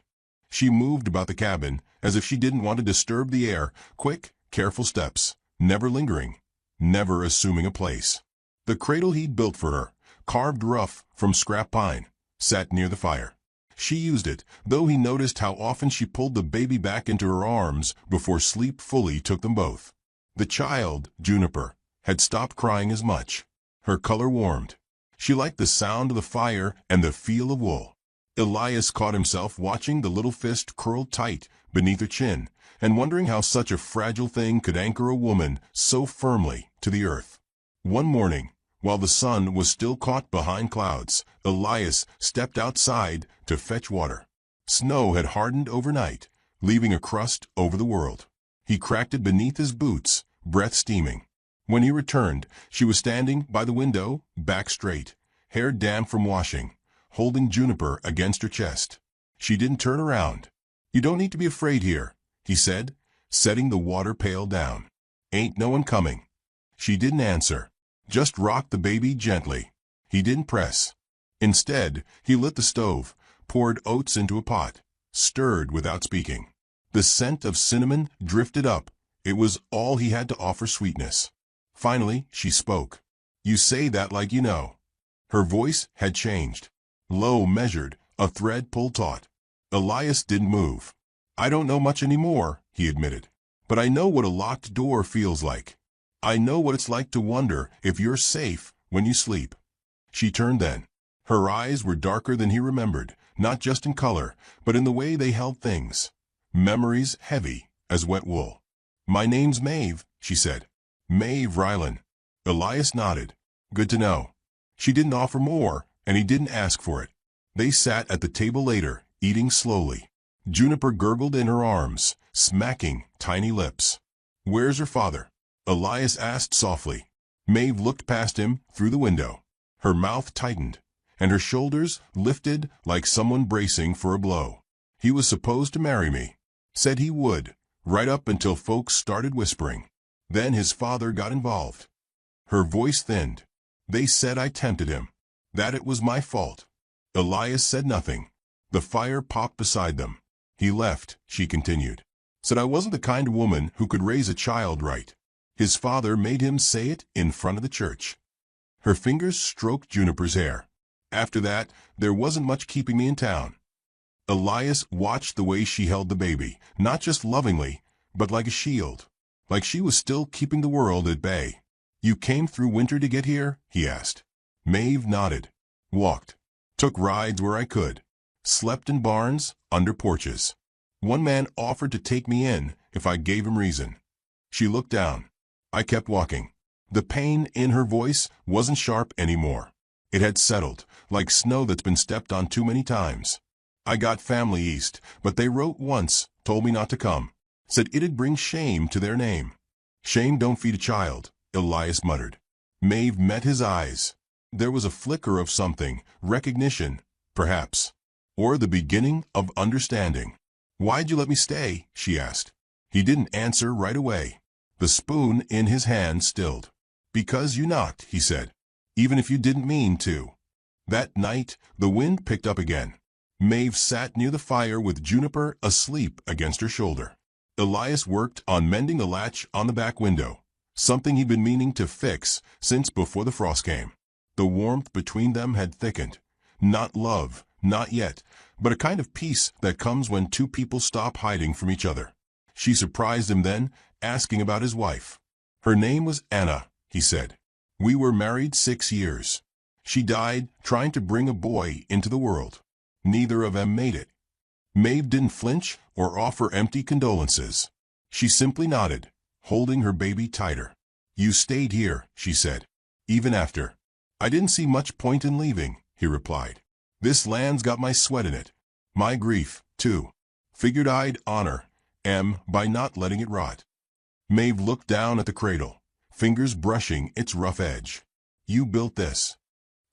She moved about the cabin as if she didn't want to disturb the air, quick, careful steps, never lingering, never assuming a place. The cradle he'd built for her, carved rough from scrap pine, sat near the fire. She used it, though he noticed how often she pulled the baby back into her arms before sleep fully took them both. The child, Juniper, had stopped crying as much. Her color warmed. She liked the sound of the fire and the feel of wool. Elias caught himself watching the little fist curled tight beneath her chin and wondering how such a fragile thing could anchor a woman so firmly to the earth. One morning, while the sun was still caught behind clouds, Elias stepped outside to fetch water. Snow had hardened overnight, leaving a crust over the world. He cracked it beneath his boots, breath steaming. When he returned, she was standing by the window, back straight, hair damp from washing, holding Juniper against her chest. She didn't turn around. You don't need to be afraid here, he said, setting the water pail down. Ain't no one coming. She didn't answer. Just rocked the baby gently. He didn't press. Instead, he lit the stove, poured oats into a pot, stirred without speaking. The scent of cinnamon drifted up. It was all he had to offer sweetness. Finally, she spoke. You say that like you know. Her voice had changed. Low, measured, a thread pulled taut. Elias didn't move. I don't know much anymore, he admitted. But I know what a locked door feels like. I know what it's like to wonder if you're safe when you sleep. She turned then. Her eyes were darker than he remembered, not just in color, but in the way they held things. Memories heavy as wet wool. "My name's Maeve," she said. "Maeve Rylan." Elias nodded. "Good to know." She didn't offer more, and he didn't ask for it. They sat at the table later, eating slowly. Juniper gurgled in her arms, smacking tiny lips. "Where's her father?" Elias asked softly. Maeve looked past him through the window. Her mouth tightened, and her shoulders lifted like someone bracing for a blow. "He was supposed to marry me. Said he would, right up until folks started whispering. Then his father got involved." Her voice thinned. "They said I tempted him. That it was my fault." Elias said nothing. The fire popped beside them. "He left," she continued. "Said I wasn't the kind of woman who could raise a child right. His father made him say it in front of the church." Her fingers stroked Juniper's hair. "After that, there wasn't much keeping me in town." Elias watched the way she held the baby, not just lovingly, but like a shield. Like she was still keeping the world at bay. "You came through winter to get here?" he asked. Maeve nodded. "Walked. Took rides where I could. Slept in barns, under porches. One man offered to take me in if I gave him reason." She looked down. I kept walking. The pain in her voice wasn't sharp anymore. It had settled, like snow that's been stepped on too many times. "I got family east, but they wrote once, told me not to come. Said it'd bring shame to their name." "Shame don't feed a child," Elias muttered. Maeve met his eyes. There was a flicker of something, recognition, perhaps. Or the beginning of understanding. "Why'd you let me stay?" she asked. He didn't answer right away. The spoon in his hand stilled. "Because you knocked," he said. "Even if you didn't mean to." That night, the wind picked up again. Maeve sat near the fire with Juniper asleep against her shoulder. Elias worked on mending the latch on the back window, something he'd been meaning to fix since before the frost came. The warmth between them had thickened. Not love, not yet, but a kind of peace that comes when two people stop hiding from each other. She surprised him then, asking about his wife. "Her name was Anna," he said. "We were married 6 years. She died trying to bring a boy into the world. Neither of them made it." Maeve didn't flinch or offer empty condolences. She simply nodded, holding her baby tighter. "You stayed here," she said. "Even after." "I didn't see much point in leaving," he replied. "This land's got my sweat in it. My grief, too. Figured I'd honor M by not letting it rot." Maeve looked down at the cradle, fingers brushing its rough edge. "You built this."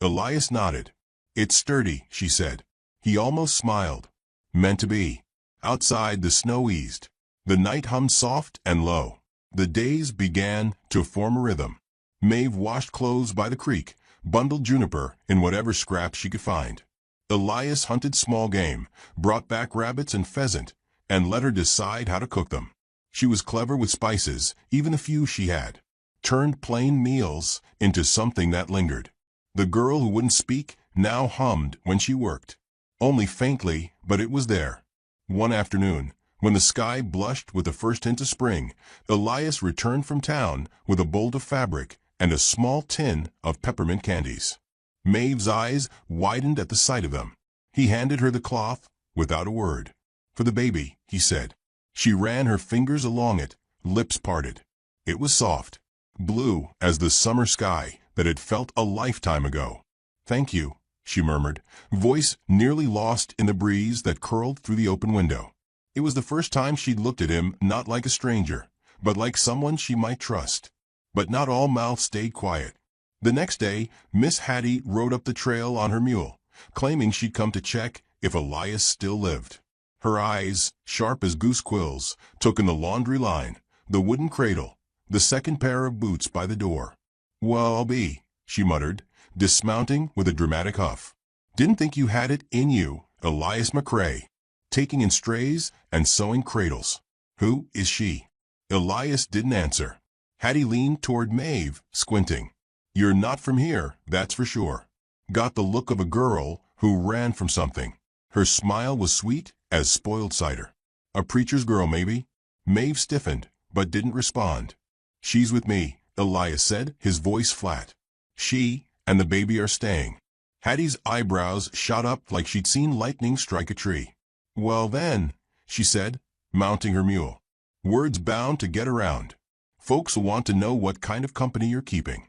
Elias nodded. "It's sturdy," she said. He almost smiled. "Meant to be." Outside, the snow eased. The night hummed soft and low. The days began to form a rhythm. Maeve washed clothes by the creek, bundled Juniper in whatever scraps she could find. Elias hunted small game, brought back rabbits and pheasant, and let her decide how to cook them. She was clever with spices, even the few she had. Turned plain meals into something that lingered. The girl who wouldn't speak now hummed when she worked. Only faintly, but it was there. One afternoon, when the sky blushed with the first hint of spring, Elias returned from town with a bolt of fabric and a small tin of peppermint candies. Maeve's eyes widened at the sight of them. He handed her the cloth without a word. "For the baby," he said. She ran her fingers along it, lips parted. It was soft, blue as the summer sky that had felt a lifetime ago. "Thank you," she murmured, voice nearly lost in the breeze that curled through the open window. It was the first time she'd looked at him not like a stranger, but like someone she might trust. But not all mouths stayed quiet. The next day, Miss Hattie rode up the trail on her mule, claiming she'd come to check if Elias still lived. Her eyes, sharp as goose quills, took in the laundry line, the wooden cradle, the second pair of boots by the door. "Well, I'll be," she muttered, dismounting with a dramatic huff. "Didn't think you had it in you, Elias McCrae. Taking in strays and sewing cradles. Who is she?" Elias didn't answer. Hattie leaned toward Maeve, squinting. "You're not from here, that's for sure." Got the look of a girl who ran from something. Her smile was sweet as spoiled cider. "A preacher's girl, maybe?" Maeve stiffened, but didn't respond. "She's with me," Elias said, his voice flat. "She and the baby are staying." Hattie's eyebrows shot up like she'd seen lightning strike a tree. "Well then," she said, mounting her mule. "Word's bound to get around. Folks will want to know what kind of company you're keeping."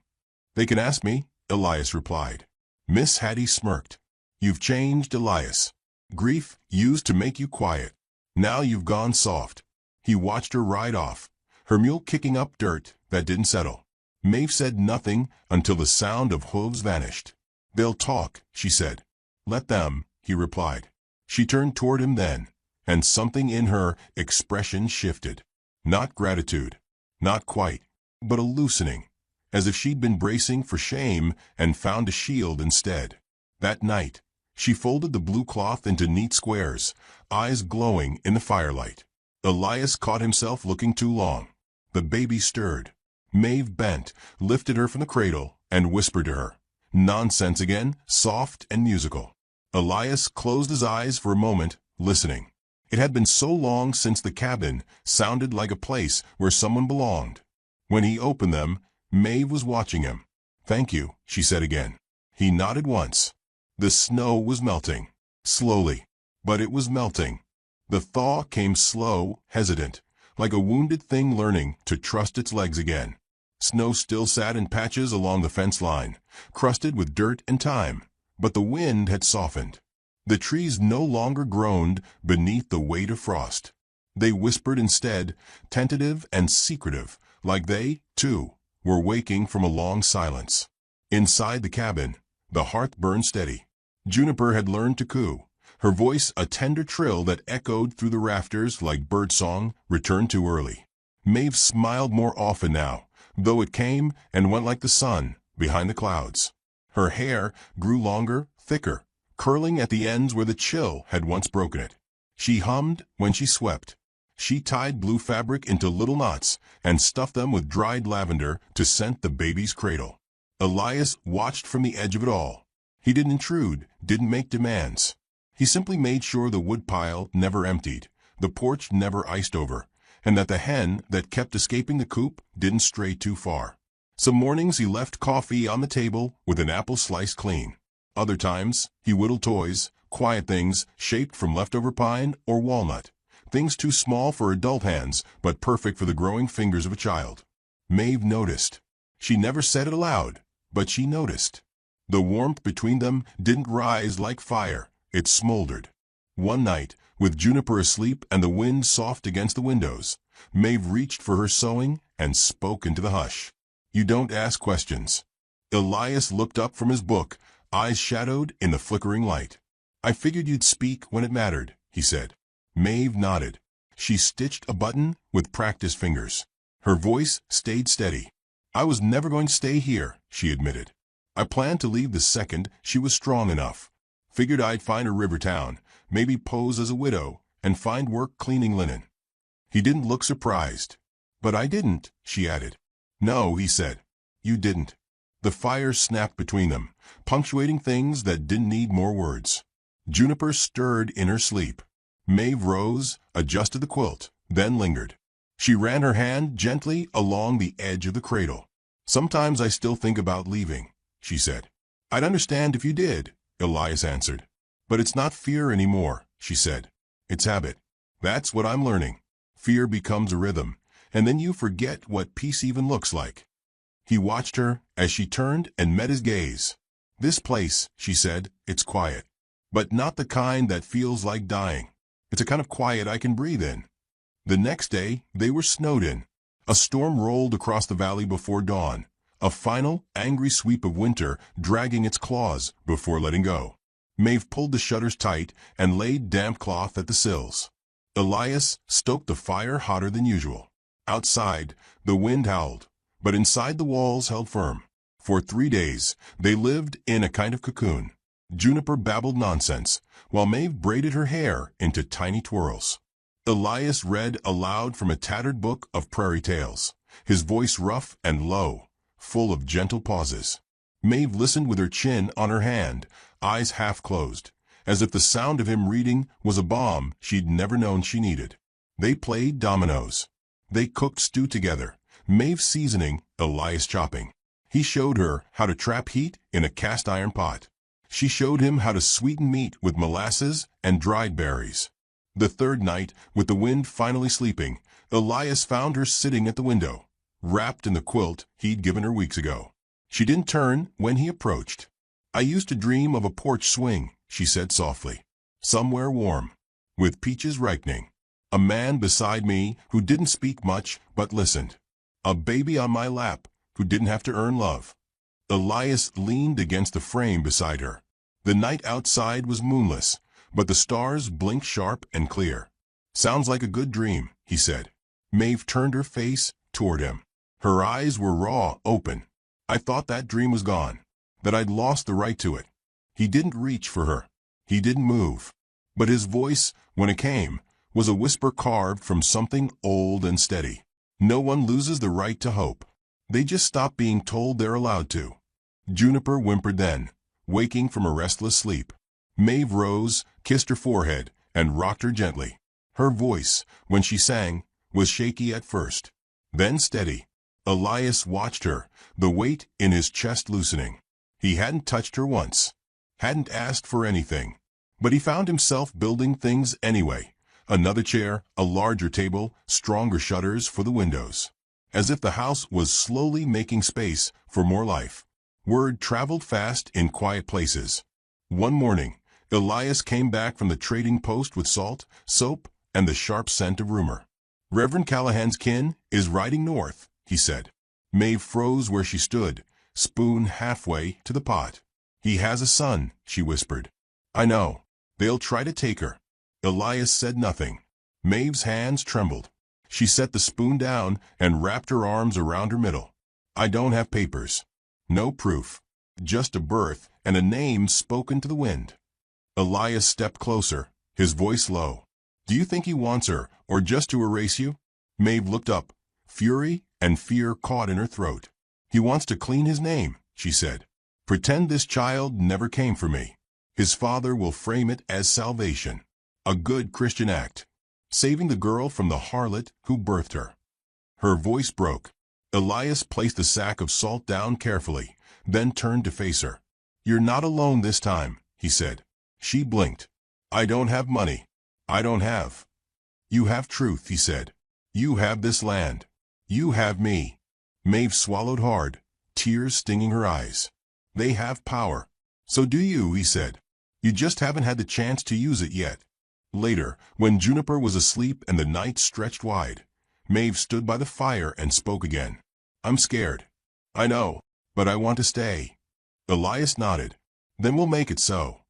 "They can ask me," Elias replied. Miss Hattie smirked. "You've changed, Elias. Grief used to make you quiet. Now you've gone soft." He watched her ride off, her mule kicking up dirt that didn't settle. Maeve said nothing until the sound of hooves vanished. "They'll talk," she said. "Let them," he replied. She turned toward him then, and something in her expression shifted. Not gratitude, not quite, but a loosening, as if she'd been bracing for shame and found a shield instead. That night, she folded the blue cloth into neat squares, eyes glowing in the firelight. Elias caught himself looking too long. The baby stirred. Maeve bent, lifted her from the cradle, and whispered to her. Nonsense again, soft and musical. Elias closed his eyes for a moment, listening. It had been so long since the cabin sounded like a place where someone belonged. When he opened them, Maeve was watching him. "Thank you," she said again. He nodded once. The snow was melting. Slowly. But it was melting. The thaw came slow, hesitant, like a wounded thing learning to trust its legs again. Snow still sat in patches along the fence line, crusted with dirt and time, but the wind had softened. The trees no longer groaned beneath the weight of frost. They whispered instead, tentative and secretive, like they, too, were waking from a long silence. Inside the cabin, the hearth burned steady. Juniper had learned to coo, her voice a tender trill that echoed through the rafters like birdsong returned too early. Maeve smiled more often now, though it came and went like the sun behind the clouds. Her hair grew longer, thicker, curling at the ends where the chill had once broken it. She hummed when she swept. She tied blue fabric into little knots and stuffed them with dried lavender to scent the baby's cradle. Elias watched from the edge of it all. He didn't intrude, didn't make demands. He simply made sure the woodpile never emptied, the porch never iced over, and that the hen that kept escaping the coop didn't stray too far. Some mornings he left coffee on the table with an apple sliced clean. Other times, he whittled toys, quiet things shaped from leftover pine or walnut, things too small for adult hands but perfect for the growing fingers of a child. Maeve noticed. She never said it aloud, but she noticed. The warmth between them didn't rise like fire. It smoldered. One night, with Juniper asleep and the wind soft against the windows, Maeve reached for her sewing and spoke into the hush. "You don't ask questions." Elias looked up from his book, eyes shadowed in the flickering light. "I figured you'd speak when it mattered," he said. Maeve nodded. She stitched a button with practiced fingers. Her voice stayed steady. "I was never going to stay here," she admitted. "I planned to leave the second she was strong enough. Figured I'd find a river town, maybe pose as a widow, and find work cleaning linen." He didn't look surprised. "But I didn't," she added. "No," he said. "You didn't." The fire snapped between them, punctuating things that didn't need more words. Juniper stirred in her sleep. Maeve rose, adjusted the quilt, then lingered. She ran her hand gently along the edge of the cradle. "Sometimes I still think about leaving," she said. "I'd understand if you did," Elias answered. "But it's not fear anymore," she said. "It's habit. That's what I'm learning. Fear becomes a rhythm, and then you forget what peace even looks like." He watched her as she turned and met his gaze. "This place," she said, "it's quiet. But not the kind that feels like dying. It's a kind of quiet I can breathe in." The next day, they were snowed in. A storm rolled across the valley before dawn, a final, angry sweep of winter dragging its claws before letting go. Maeve pulled the shutters tight and laid damp cloth at the sills. Elias stoked the fire hotter than usual. Outside, the wind howled, but inside the walls held firm. For 3 days, they lived in a kind of cocoon. Juniper babbled nonsense, while Maeve braided her hair into tiny twirls. Elias read aloud from a tattered book of prairie tales, his voice rough and low, full of gentle pauses. Maeve listened with her chin on her hand, eyes half closed, as if the sound of him reading was a balm she'd never known she needed. They played dominoes. They cooked stew together, Maeve seasoning, Elias chopping. He showed her how to trap heat in a cast-iron pot. She showed him how to sweeten meat with molasses and dried berries. The third night, with the wind finally sleeping, Elias found her sitting at the window, wrapped in the quilt he'd given her weeks ago. She didn't turn when he approached. "I used to dream of a porch swing," she said softly. "Somewhere warm, with peaches ripening. A man beside me who didn't speak much but listened. A baby on my lap who didn't have to earn love." Elias leaned against the frame beside her. The night outside was moonless, but the stars blinked sharp and clear. "Sounds like a good dream," he said. Maeve turned her face toward him. Her eyes were raw, open. "I thought that dream was gone, that I'd lost the right to it." He didn't reach for her. He didn't move. But his voice, when it came, was a whisper carved from something old and steady. "No one loses the right to hope. They just stop being told they're allowed to." Juniper whimpered then, waking from a restless sleep. Maeve rose, kissed her forehead, and rocked her gently. Her voice, when she sang, was shaky at first, then steady. Elias watched her, the weight in his chest loosening. He hadn't touched her once, hadn't asked for anything, but he found himself building things anyway. Another chair, a larger table, stronger shutters for the windows. As if the house was slowly making space for more life. Word traveled fast in quiet places. One morning, Elias came back from the trading post with salt, soap, and the sharp scent of rumor. "Reverend Callahan's kin is riding north," he said. Maeve froze where she stood, spoon halfway to the pot. "He has a son," she whispered. "I know. They'll try to take her." Elias said nothing. Maeve's hands trembled. She set the spoon down and wrapped her arms around her middle. "I don't have papers. No proof. Just a birth and a name spoken to the wind." Elias stepped closer, his voice low. "Do you think he wants her, or just to erase you?" Maeve looked up, fury and fear caught in her throat. "He wants to clean his name," she said. "Pretend this child never came for me. His father will frame it as salvation. A good Christian act. Saving the girl from the harlot who birthed her." Her voice broke. Elias placed the sack of salt down carefully, then turned to face her. "You're not alone this time," he said. She blinked. "I don't have money. I don't have." "You have truth," he said. "You have this land. You have me." Maeve swallowed hard, tears stinging her eyes. "They have power. So do you," he said. "You just haven't had the chance to use it yet." Later, when Juniper was asleep and the night stretched wide, Maeve stood by the fire and spoke again. "I'm scared. I know, but I want to stay." Elias nodded. "Then we'll make it so."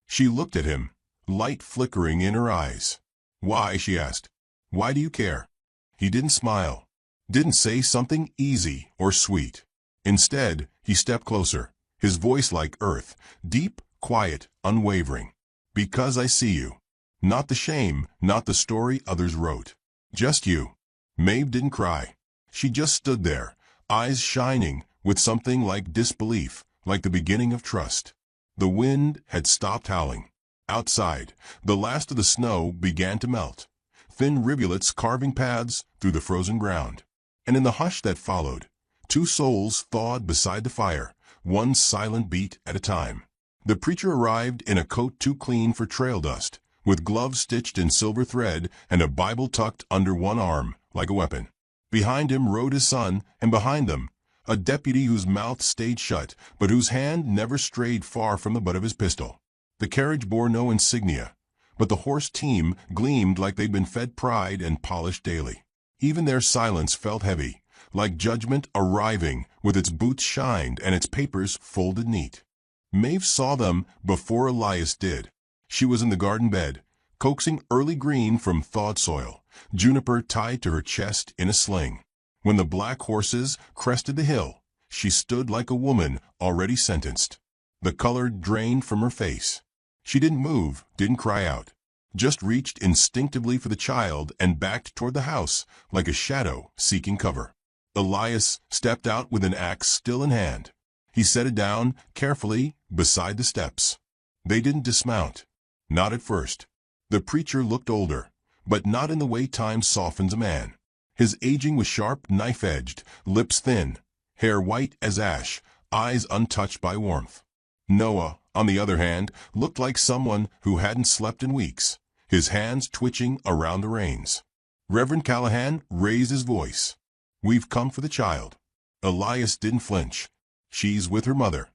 She looked at him, light flickering in her eyes. "Why?" she asked. "Why do you care?" He didn't smile, didn't say something easy or sweet. Instead, he stepped closer, his voice like earth, deep, quiet, unwavering. "Because I see you. Not the shame, not the story others wrote. Just you." Maeve didn't cry. She just stood there, eyes shining with something like disbelief, like the beginning of trust. The wind had stopped howling. Outside, the last of the snow began to melt, thin rivulets carving paths through the frozen ground. And in the hush that followed, two souls thawed beside the fire, one silent beat at a time. The preacher arrived in a coat too clean for trail dust, with gloves stitched in silver thread and a Bible tucked under one arm, like a weapon. Behind him rode his son, and behind them, a deputy whose mouth stayed shut, but whose hand never strayed far from the butt of his pistol. The carriage bore no insignia, but the horse team gleamed like they'd been fed pride and polished daily. Even their silence felt heavy, like judgment arriving with its boots shined and its papers folded neat. Maeve saw them before Elias did. She was in the garden bed, coaxing early green from thawed soil, juniper tied to her chest in a sling. When the black horses crested the hill, she stood like a woman already sentenced. The color drained from her face. She didn't move, didn't cry out, just reached instinctively for the child and backed toward the house like a shadow seeking cover. Elias stepped out with an axe still in hand. He set it down carefully beside the steps. They didn't dismount. Not at first. The preacher looked older, but not in the way time softens a man. His aging was sharp, knife-edged, lips thin, hair white as ash, eyes untouched by warmth. Noah, on the other hand, looked like someone who hadn't slept in weeks, his hands twitching around the reins. Reverend Callahan raised his voice. "We've come for the child." Elias didn't flinch. "She's with her mother."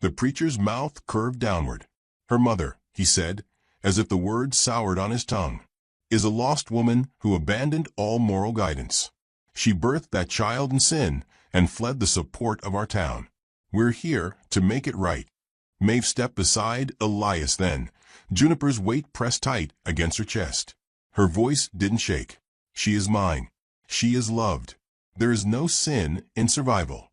The preacher's mouth curved downward. "Her mother," he said, as if the word soured on his tongue, "is a lost woman who abandoned all moral guidance. She birthed that child in sin and fled the support of our town. We're here to make it right." Maeve stepped beside Elias then, Juniper's weight pressed tight against her chest. Her voice didn't shake. "She is mine. She is loved. There is no sin in survival."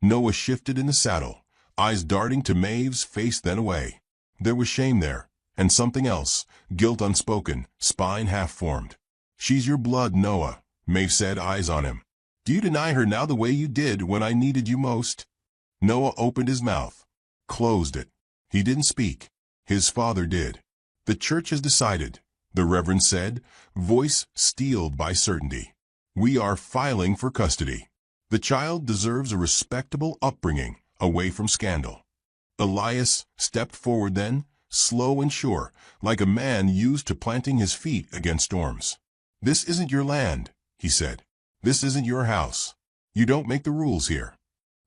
Noah shifted in the saddle, eyes darting to Maeve's face then away. There was shame there, and something else, guilt unspoken, spine half-formed. "She's your blood, Noah," Maeve said, eyes on him. "Do you deny her now the way you did when I needed you most?" Noah opened his mouth, closed it. He didn't speak. His father did. "The church has decided," the Reverend said, voice steeled by certainty. "We are filing for custody. The child deserves a respectable upbringing, away from scandal." Elias stepped forward then, slow and sure, like a man used to planting his feet against storms. "This isn't your land," he said. "This isn't your house. You don't make the rules here."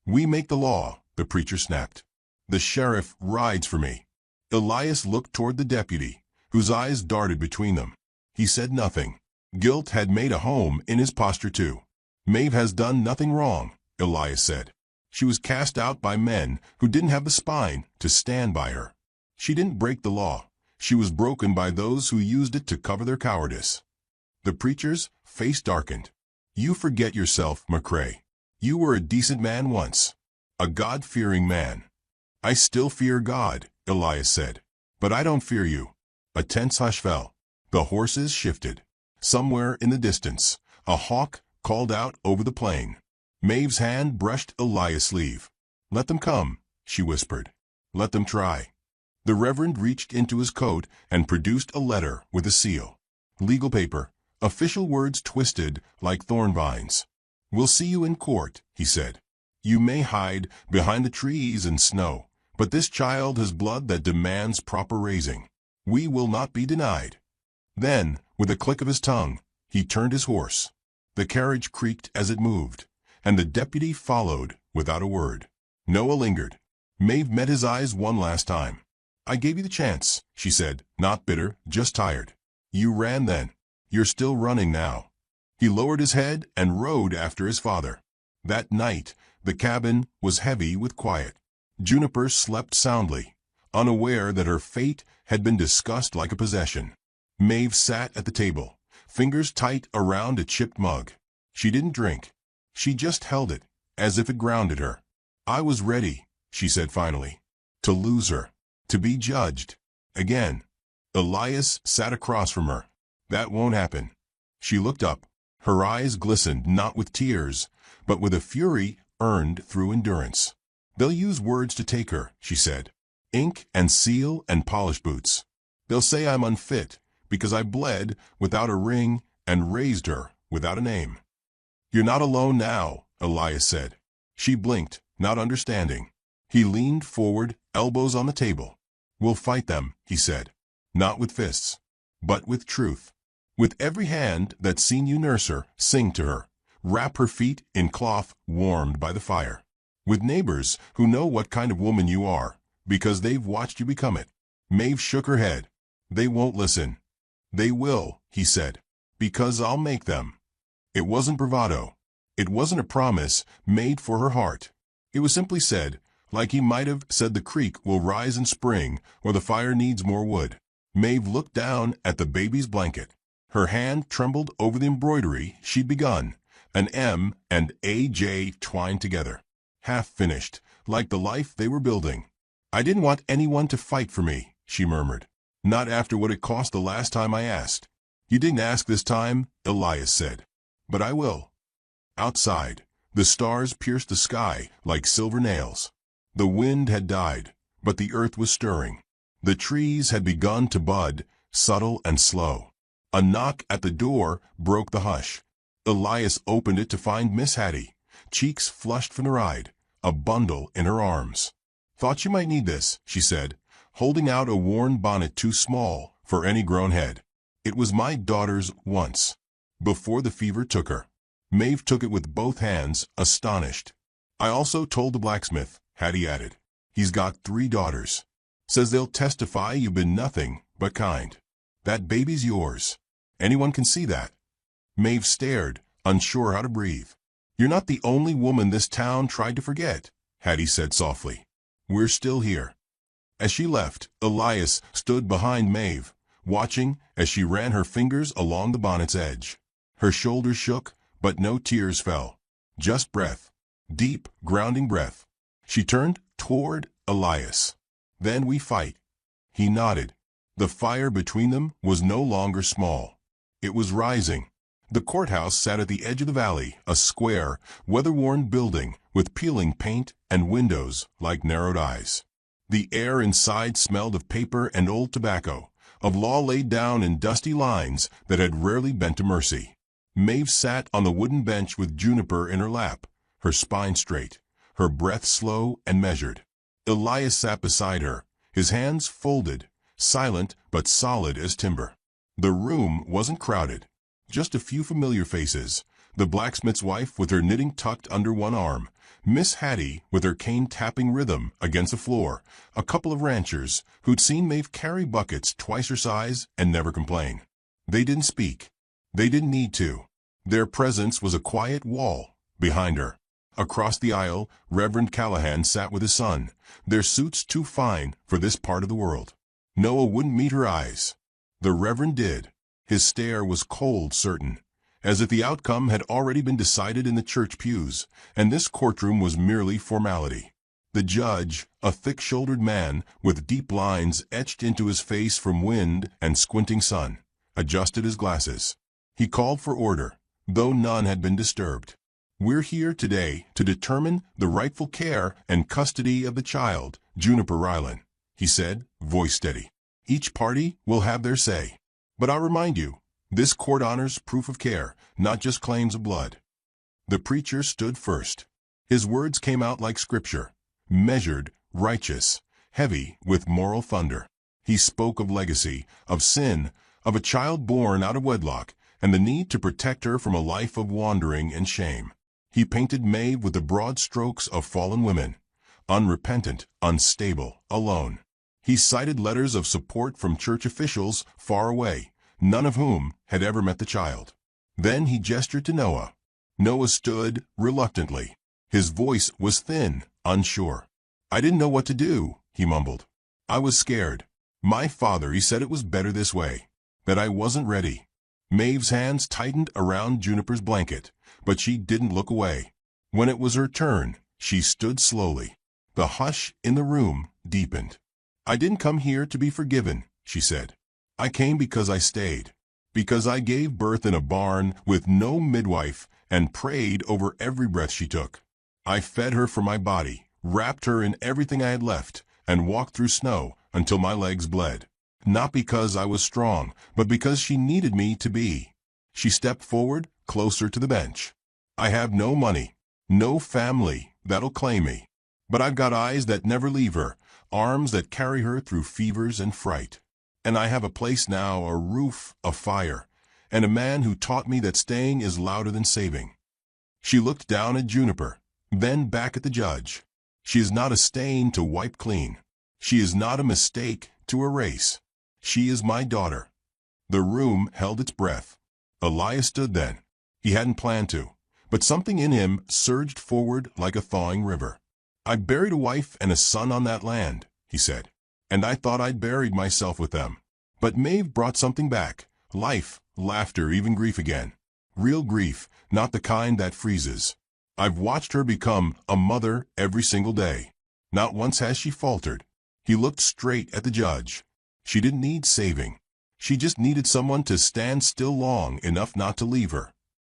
"We make the law," the preacher snapped. "The sheriff rides for me." Elias looked toward the deputy, whose eyes darted between them. He said nothing. Guilt had made a home in his posture too. "Maeve has done nothing wrong," Elias said. "She was cast out by men who didn't have the spine to stand by her. She didn't break the law. She was broken by those who used it to cover their cowardice." The preacher's face darkened. "You forget yourself, McCrae. You were a decent man once. A God-fearing man." "I still fear God," Elias said. "But I don't fear you." A tense hush fell. The horses shifted. Somewhere in the distance, a hawk called out over the plain. Maeve's hand brushed Elias' sleeve. "Let them come," she whispered. "Let them try." The Reverend reached into his coat and produced a letter with a seal. Legal paper, official words twisted like thorn vines. "We'll see you in court," he said. "You may hide behind the trees and snow, but this child has blood that demands proper raising. We will not be denied." Then, with a click of his tongue, he turned his horse. The carriage creaked as it moved, and the deputy followed without a word. Noah lingered. Maeve met his eyes one last time. "I gave you the chance," she said, not bitter, just tired. "You ran then. You're still running now." He lowered his head and rode after his father. That night, the cabin was heavy with quiet. Juniper slept soundly, unaware that her fate had been discussed like a possession. Maeve sat at the table, fingers tight around a chipped mug. She didn't drink. She just held it, as if it grounded her. "I was ready," she said finally, "to lose her, to be judged. Again." Elias sat across from her. "That won't happen." She looked up. Her eyes glistened not with tears, but with a fury earned through endurance. "They'll use words to take her," she said. "Ink and seal and polish boots. They'll say I'm unfit because I bled without a ring and raised her without a name." "You're not alone now," Elias said. She blinked, not understanding. He leaned forward, elbows on the table. "We'll fight them," he said. "Not with fists, but with truth. With every hand that's seen you nurse her, sing to her, wrap her feet in cloth warmed by the fire. With neighbors who know what kind of woman you are, because they've watched you become it." Maeve shook her head. "They won't listen." "They will," he said, "because I'll make them." It wasn't bravado. It wasn't a promise made for her heart. It was simply said, like he might have said the creek will rise in spring or the fire needs more wood. Maeve looked down at the baby's blanket. Her hand trembled over the embroidery she'd begun, an M and AJ twined together. Half finished, like the life they were building. "I didn't want anyone to fight for me," she murmured. "Not after what it cost the last time I asked." "You didn't ask this time," Elias said. "But I will." Outside, the stars pierced the sky like silver nails. The wind had died, but the earth was stirring. The trees had begun to bud, subtle and slow. A knock at the door broke the hush. Elias opened it to find Miss Hattie, cheeks flushed from the ride, a bundle in her arms. "Thought you might need this," she said, holding out a worn bonnet too small for any grown head. It was my daughter's once. Before the fever took her. Maeve took it with both hands, astonished. I also told the blacksmith, Hattie added. He's got 3 daughters. Says they'll testify you've been nothing but kind. That baby's yours. Anyone can see that. Maeve stared, unsure how to breathe. You're not the only woman this town tried to forget, Hattie said softly. We're still here. As she left, Elias stood behind Maeve, watching as she ran her fingers along the bonnet's edge. Her shoulders shook, but no tears fell. Just breath. Deep, grounding breath. She turned toward Elias. Then we fight. He nodded. The fire between them was no longer small. It was rising. The courthouse sat at the edge of the valley, a square, weather-worn building with peeling paint and windows like narrowed eyes. The air inside smelled of paper and old tobacco, of law laid down in dusty lines that had rarely bent to mercy. Maeve sat on the wooden bench with Juniper in her lap, her spine straight, her breath slow and measured. Elias sat beside her, his hands folded, silent but solid as timber. The room wasn't crowded. Just a few familiar faces, the blacksmith's wife with her knitting tucked under one arm, Miss Hattie with her cane tapping rhythm against the floor, a couple of ranchers who'd seen Maeve carry buckets twice her size and never complain. They didn't speak. They didn't need to. Their presence was a quiet wall behind her. Across the aisle, Reverend Callahan sat with his son, their suits too fine for this part of the world. Noah wouldn't meet her eyes. The Reverend did. His stare was cold, certain, as if the outcome had already been decided in the church pews, and this courtroom was merely formality. The judge, a thick-shouldered man with deep lines etched into his face from wind and squinting sun, adjusted his glasses. He called for order, though none had been disturbed. We're here today to determine the rightful care and custody of the child, Juniper Rylan, he said, voice steady. Each party will have their say. But I'll remind you, this court honors proof of care, not just claims of blood. The preacher stood first. His words came out like scripture, measured, righteous, heavy with moral thunder. He spoke of legacy, of sin, of a child born out of wedlock, and the need to protect her from a life of wandering and shame. He painted Maeve with the broad strokes of fallen women, unrepentant, unstable, alone. He cited letters of support from church officials far away, none of whom had ever met the child. Then he gestured to Noah. Noah stood reluctantly. His voice was thin, unsure. I didn't know what to do, he mumbled. I was scared. My father, he said it was better this way, that I wasn't ready. Maeve's hands tightened around Juniper's blanket, but she didn't look away. When it was her turn, she stood slowly. The hush in the room deepened. I didn't come here to be forgiven, she said. I came because I stayed, because I gave birth in a barn with no midwife and prayed over every breath she took. I fed her from my body, wrapped her in everything I had left, and walked through snow until my legs bled. Not because I was strong, but because she needed me to be. She stepped forward, closer to the bench. I have no money, no family that'll claim me, but I've got eyes that never leave her, arms that carry her through fevers and fright. And I have a place now, a roof, a fire, and a man who taught me that staying is louder than saving. She looked down at Juniper, then back at the judge. She is not a stain to wipe clean. She is not a mistake to erase. She is my daughter. The room held its breath. Elias stood then. He hadn't planned to, but something in him surged forward like a thawing river. I buried a wife and a son on that land, he said, and I thought I'd buried myself with them. But Maeve brought something back, life, laughter, even grief again. Real grief, not the kind that freezes. I've watched her become a mother every single day. Not once has she faltered. He looked straight at the judge. She didn't need saving. She just needed someone to stand still long enough not to leave her.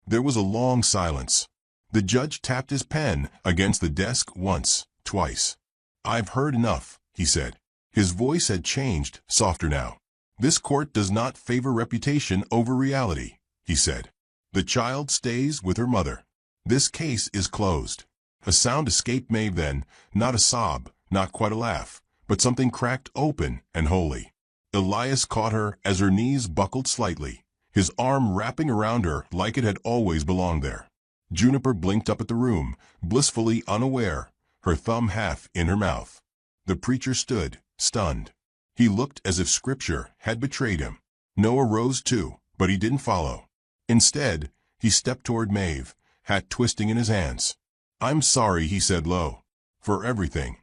There was a long silence. The judge tapped his pen against the desk once, twice. I've heard enough, he said. His voice had changed, softer now. This court does not favor reputation over reality, he said. The child stays with her mother. This case is closed. A sound escaped Maeve then, not a sob, not quite a laugh, but something cracked open and wholly. Elias caught her as her knees buckled slightly, his arm wrapping around her like it had always belonged there. Juniper blinked up at the room, blissfully unaware, her thumb half in her mouth. The preacher stood, stunned. He looked as if Scripture had betrayed him. Noah rose too, but he didn't follow. Instead, he stepped toward Maeve, hat twisting in his hands. "I'm sorry," he said low, "for everything."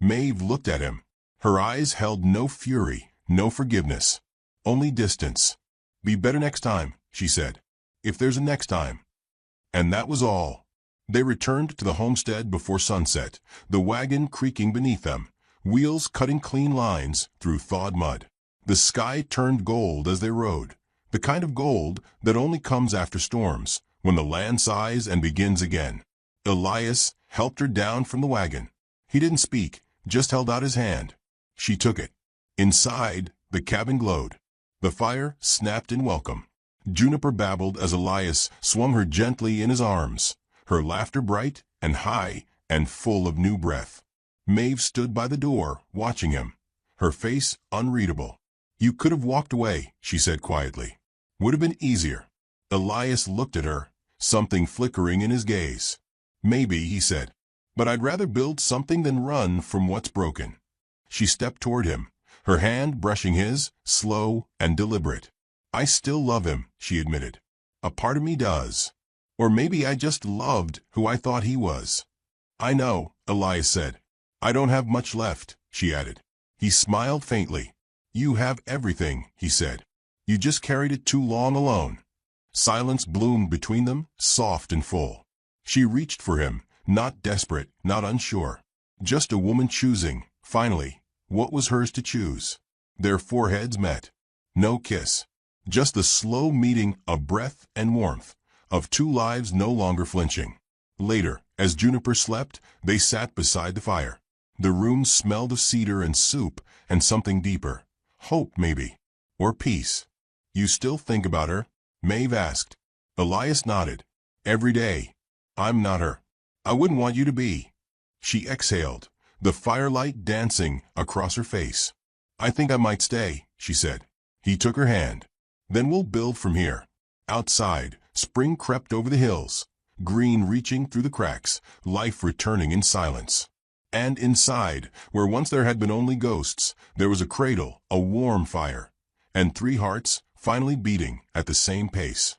Maeve looked at him. Her eyes held no fury, no forgiveness, only distance. "Be better next time," she said, "if there's a next time." And that was all. They returned to the homestead before sunset, the wagon creaking beneath them, wheels cutting clean lines through thawed mud. The sky turned gold as they rode, the kind of gold that only comes after storms, when the land sighs and begins again. Elias helped her down from the wagon. He didn't speak, just held out his hand. She took it. Inside, the cabin glowed. The fire snapped in welcome. Juniper babbled as Elias swung her gently in his arms, her laughter bright and high and full of new breath. Maeve stood by the door, watching him, her face unreadable. "You could have walked away," she said quietly. "Would have been easier." Elias looked at her, something flickering in his gaze. "Maybe," he said, "but I'd rather build something than run from what's broken." She stepped toward him, her hand brushing his, slow and deliberate. "I still love him," she admitted. "A part of me does. Or maybe I just loved who I thought he was." "I know," Elias said. "I don't have much left," she added. He smiled faintly. "You have everything," he said. "You just carried it too long alone." Silence bloomed between them, soft and full. She reached for him, not desperate, not unsure. Just a woman choosing, finally, what was hers to choose. Their foreheads met. No kiss. Just the slow meeting of breath and warmth, of two lives no longer flinching. Later, as Juniper slept, they sat beside the fire. The room smelled of cedar and soup and something deeper. Hope, maybe. Or peace. "You still think about her?" Maeve asked. Elias nodded. "Every day. I'm not her. I wouldn't want you to be." She exhaled, the firelight dancing across her face. "I think I might stay," she said. He took her hand. "Then we'll build from here." Outside, spring crept over the hills, green reaching through the cracks, life returning in silence. And inside, where once there had been only ghosts, there was a cradle, a warm fire, and three hearts finally beating at the same pace.